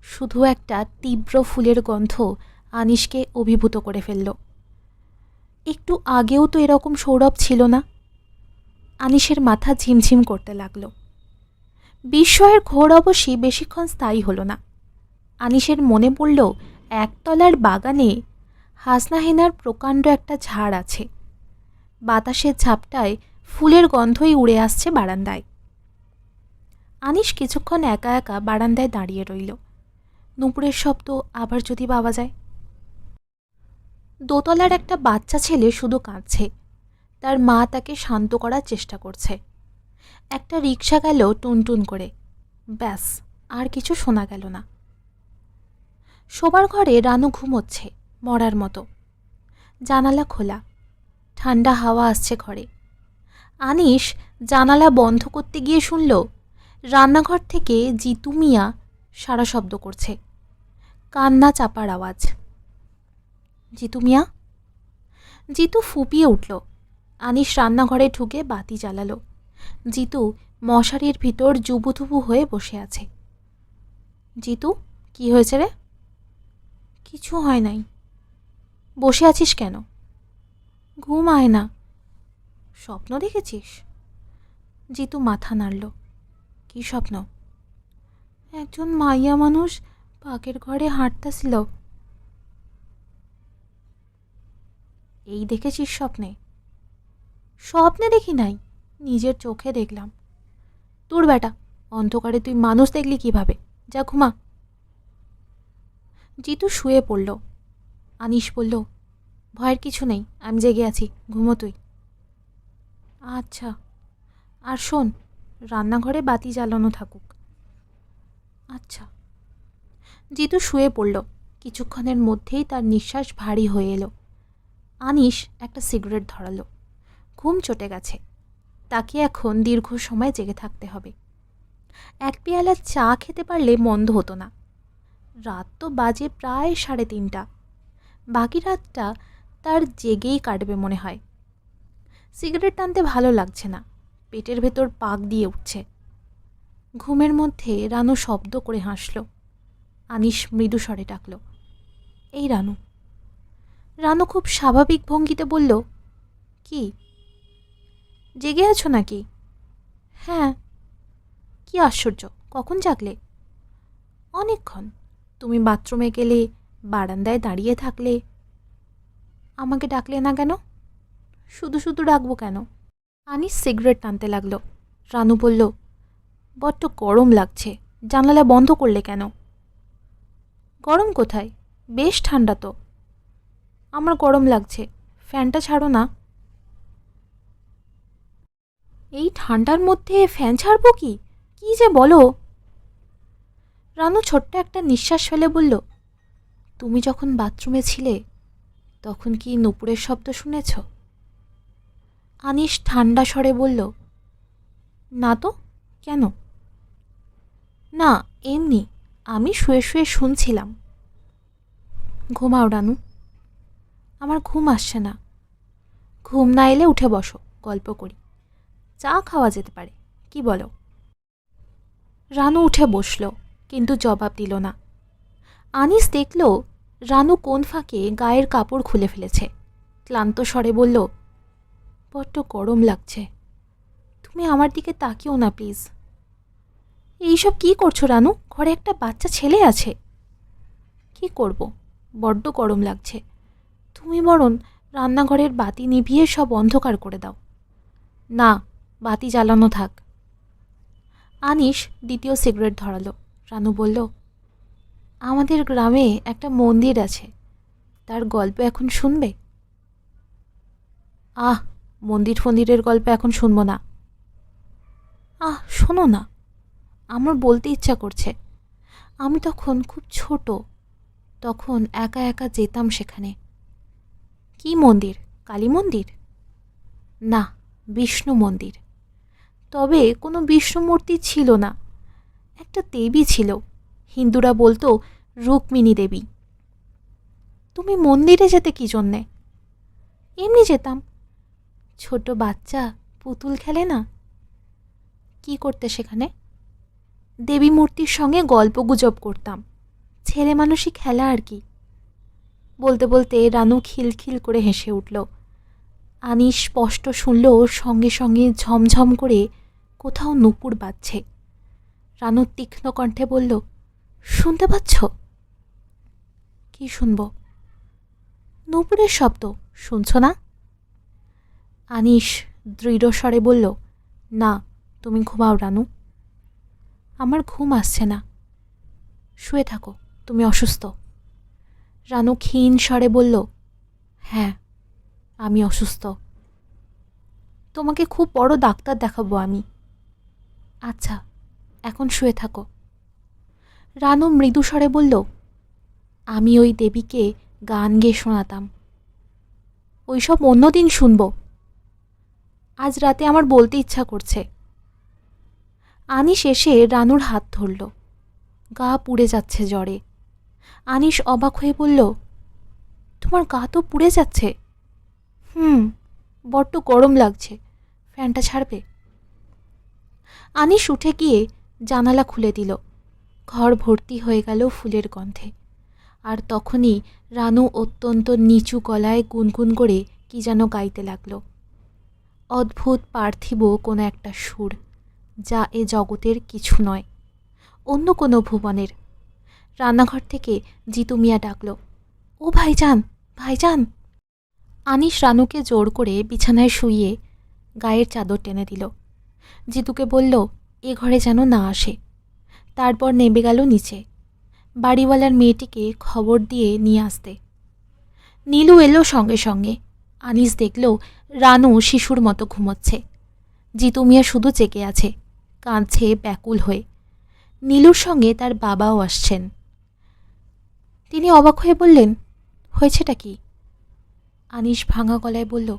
শুধু একটা তীব্র ফুলের গন্ধ আনিসকে অভিভূত করে ফেলল। একটু আগেও তো এরকম সৌরভ ছিল না। আনিসের মাথা ঝিমঝিম করতে লাগল। বিস্ময়ের ঘোর অবশ্যই বেশিক্ষণ স্থায়ী হল না। আনিসের মনে পড়ল একতলার বাগানে হাসনাহেনার প্রকাণ্ড একটা ঝাড় আছে। বাতাসের ঝাপটায় ফুলের গন্ধই উড়ে আসছে বারান্দায়। আনিস কিছুক্ষণ একা একা বারান্দায় দাঁড়িয়ে রইল। নূপুরের শব্দ আবার যদি পাওয়া যায়। দোতলার একটা বাচ্চা ছেলে শুধু কাঁদছে। তার মা তাকে শান্ত করার চেষ্টা করছে। একটা রিকশা গেল টুনটুন করে। ব্যাস, আর কিছু শোনা গেল না। শোবার ঘরে রানু ঘুমোচ্ছে মরার মতো। জানালা খোলা, ঠান্ডা হাওয়া আসছে ঘরে। আনিস জানালা বন্ধ করতে গিয়ে শুনল রান্নাঘর থেকে জিতু মিয়া সারা শব্দ করছে, কান্না চাপার আওয়াজ। জিতু মিয়া? জিতু ফুপিয়ে উঠল। আনিস রান্নাঘরে ঢুকে বাতি জ্বালালো। জিতু মশারির ভিতর জুবুথুবু হয়ে বসে আছে। জিতু, কি হয়েছে রে? কিছু হয় নাই। বসে আছিস কেন? ঘুম আয় না। স্বপ্ন দেখেছিস? জিতু মাথা নাড়ল। কি স্বপ্ন? একজন মাইয়া মানুষ পাকের ঘরে হাঁটতেছিল। এই দেখেছিস স্বপ্নে? স্বপ্নে দেখি নাই, নিজের চোখে দেখলাম। তোর বেটা, অন্ধকারে তুই মানুষ দেখলি কিভাবে? যা ঘুমা। জিতু শুয়ে পড়ল। আনিস বলল, ভয়ের কিছু নেই, আমি জেগে আছি, ঘুমো তুই। আচ্ছা, আর শোন, রান্নাঘরে বাতি জ্বালানো থাকুক। আচ্ছা। জিতু শুয়ে পড়ল। কিছুক্ষণের মধ্যেই তার নিঃশ্বাস ভারী হয়ে এলো। আনিস একটা সিগারেট ধরালো। ঘুম চটে গেছে, তাকে এখন দীর্ঘ সময় জেগে থাকতে হবে। এক পেয়ালা চা খেতে পারলে মন্দ হতো না। রাত তো বাজে প্রায় 3:30। বাকি রাতটা তার জেগেই কাটবে মনে হয়। সিগারেট টানতে ভালো লাগছে না, পেটের ভেতর পাক দিয়ে উঠছে। ঘুমের মধ্যে রানু শব্দ করে হাসল। আনিস মৃদু স্বরে ডাকল, এই রানু। রানু খুব স্বাভাবিক ভঙ্গিতে বলল, কি? জেগে আছো নাকি? হ্যাঁ। কি আশ্চর্য, কখন জাগলে? অনেকক্ষণ। তুমি বাথরুমে গেলে, বারান্দায় দাঁড়িয়ে থাকলে। আমাকে ডাকলে না কেন? শুধু শুধু ডাকবো কেন? আনিস সিগারেট টানতে লাগলো। রানু বলল, বড্ড গরম লাগছে, জানালা বন্ধ করলে কেন? গরম কোথায়, বেশ ঠান্ডা তো। আমার গরম লাগছে, ফ্যানটা ছাড়ো না। এই ঠান্ডার মধ্যে ফ্যান ছাড়বো কি? কি যে বলো! রানু ছোট্ট একটা নিঃশ্বাস ফেলে বলল, তুমি যখন বাথরুমে ছিলে তখন কি নুপুরের শব্দ শুনেছ? আনিস ঠান্ডা স্বরে বলল, না তো, কেন? না, এমনি, আমি শুয়ে শুয়ে শুনছিলাম। ঘুমাও রানু। আমার ঘুম আসছে না। ঘুম না এলে উঠে বসো, গল্প করি। চা খাওয়া যেতে পারে, কি বলো? রানু উঠে বসল, কিন্তু জবাব দিল না। আনিস দেখল রানু কোন ফাঁকে গায়ের কাপড় খুলে ফেলেছে। ক্লান্ত স্বরে বলল, বড্ড গরম লাগছে, তুমি আমার দিকে তাকিও না প্লিজ। এইসব কি করছো রানু? ঘরে একটা বাচ্চা ছেলে আছে। কি করব, বড্ড গরম লাগছে। তুমি বরং রান্নাঘরের বাতি নিভিয়ে সব অন্ধকার করে দাও। না, বাতি জ্বালানো থাক। আনিস দ্বিতীয় সিগারেট ধরালো। রানু বলল, আমাদের গ্রামে একটা মন্দির আছে, তার গল্প এখন শুনবে? আহ, মন্দির ফন্দিরের গল্প এখন শুনবো না। আহ, শোনো না, আমার বলতে ইচ্ছা করছে। আমি তখন খুব ছোট, তখন একা একা যেতাম সেখানে। কি মন্দির? কালী মন্দির? না, বিষ্ণু মন্দির। তবে কোনো বিষ্ণু মূর্তি ছিল না, একটা দেবী ছিল। হিন্দুরা বলতো রুক্মিণী দেবী। তুমি মন্দিরে যেতে কি জন্যে? এমনি যেতাম। ছোট বাচ্চা পুতুল খেলে না? কি করতে সেখানে? দেবী মূর্তির সঙ্গে গল্পগুজব করতাম। ছেলে মানুষই খেলা আর কি। বলতে বলতে রানু খিলখিল করে হেসে উঠল। আনিস স্পষ্ট শুনল সঙ্গে সঙ্গে ঝমঝম করে কোথাও নুপুর বাজছে। রানু তীক্ষ্ণ কণ্ঠে বলল, শুনতে পাচ্ছ? কি শুনব? নুপুরের শব্দ, শুনছ না? আনিস দৃঢ় স্বরে বলল, না, তুমি ঘুমাও রানু। আমার ঘুম আসছে না। শুয়ে থাকো, তুমি অসুস্থ। রানু ক্ষীণ স্বরে বলল, হ্যাঁ, আমি অসুস্থ। তোমাকে খুব বড় ডাক্তার দেখাবো আমি। আচ্ছা, এখন শুয়ে থাকো। রানু মৃদু স্বরে বলল, আমি ওই দেবীকে গান গেয়ে শোনাতাম। ওইসব অন্যদিন শুনব। আজ রাতে আমার বলতে ইচ্ছা করছে। আনিস এসে রানুর হাত ধরল। গা পুড়ে যাচ্ছে জ্বরে। আনিস অবাক হয়ে বলল, তোমার গা তো পুড়ে যাচ্ছে। বড্ড গরম লাগছে, ফ্যানটা ছাড়বে? আনিস উঠে গিয়ে জানালা খুলে দিল। ঘর ভর্তি হয়ে গেল ফুলের গন্ধে। আর তখনই রানু অত্যন্ত নিচু গলায় গুনগুন করে কি যেন গাইতে লাগল। অদ্ভুত পার্থিব কোনো একটা সুর, যা এ জগতের কিছু নয়, অন্য কোনো ভুবনের। রান্নাঘর থেকে জিতু মিয়া ডাকল, ও ভাইজান, ভাইজান। আনিস রানুকে জোর করে বিছানায় শুইয়ে গায়ের চাদর টেনে দিল। জিতুকে বলল এ ঘরে যেন না আসে। তারপর নেমে গেল নিচে, বাড়িওয়ালার মেয়েটিকে খবর দিয়ে নিয়ে আসতে। নীলু এলো সঙ্গে সঙ্গে। আনিস দেখল রানু শিশুর মতো ঘুমোচ্ছে। জিতু মিয়া শুধু চেকে আছে, কাঁদছে ব্যাকুল হয়ে। নীলুর সঙ্গে তার বাবাও আসছেন। তিনি অবাক হয়ে বললেন, হয়েছেটা কি? আনিস ভাঙা গলায় বলল,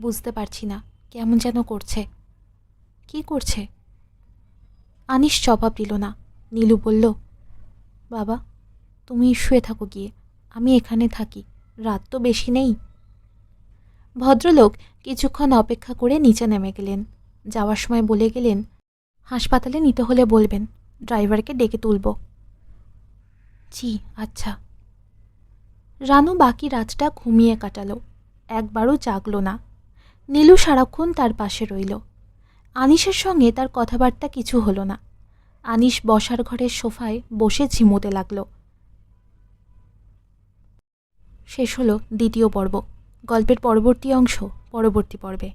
বুঝতে পারছি না, কেমন যেন করছে। কি করছে? আনিস জবাব দিল না। নীলু বলল, বাবা, তুমি শুয়ে থাকো গিয়ে, আমি এখানে থাকি, রাত তো বেশি নেই। ভদ্রলোক কিছুক্ষণ অপেক্ষা করে নিচে নেমে গেলেন। যাওয়ার সময় বলে গেলেন, হাসপাতালে নিতে হলে বলবেন, ড্রাইভারকে ডেকে তুলব। জি আচ্ছা। রানু বাকি রাতটা ঘুমিয়ে কাটালো, একবারও জাগল না। নীলু সারাক্ষণ তার পাশে রইল। আনিসের সঙ্গে তার কথাবার্তা কিছু হলো না। আনিস বসার ঘরের সোফায় বসে ঝিমোতে লাগল। শেষ হলো দ্বিতীয় পর্ব। গল্পের পরবর্তী অংশ পরবর্তী পর্বে।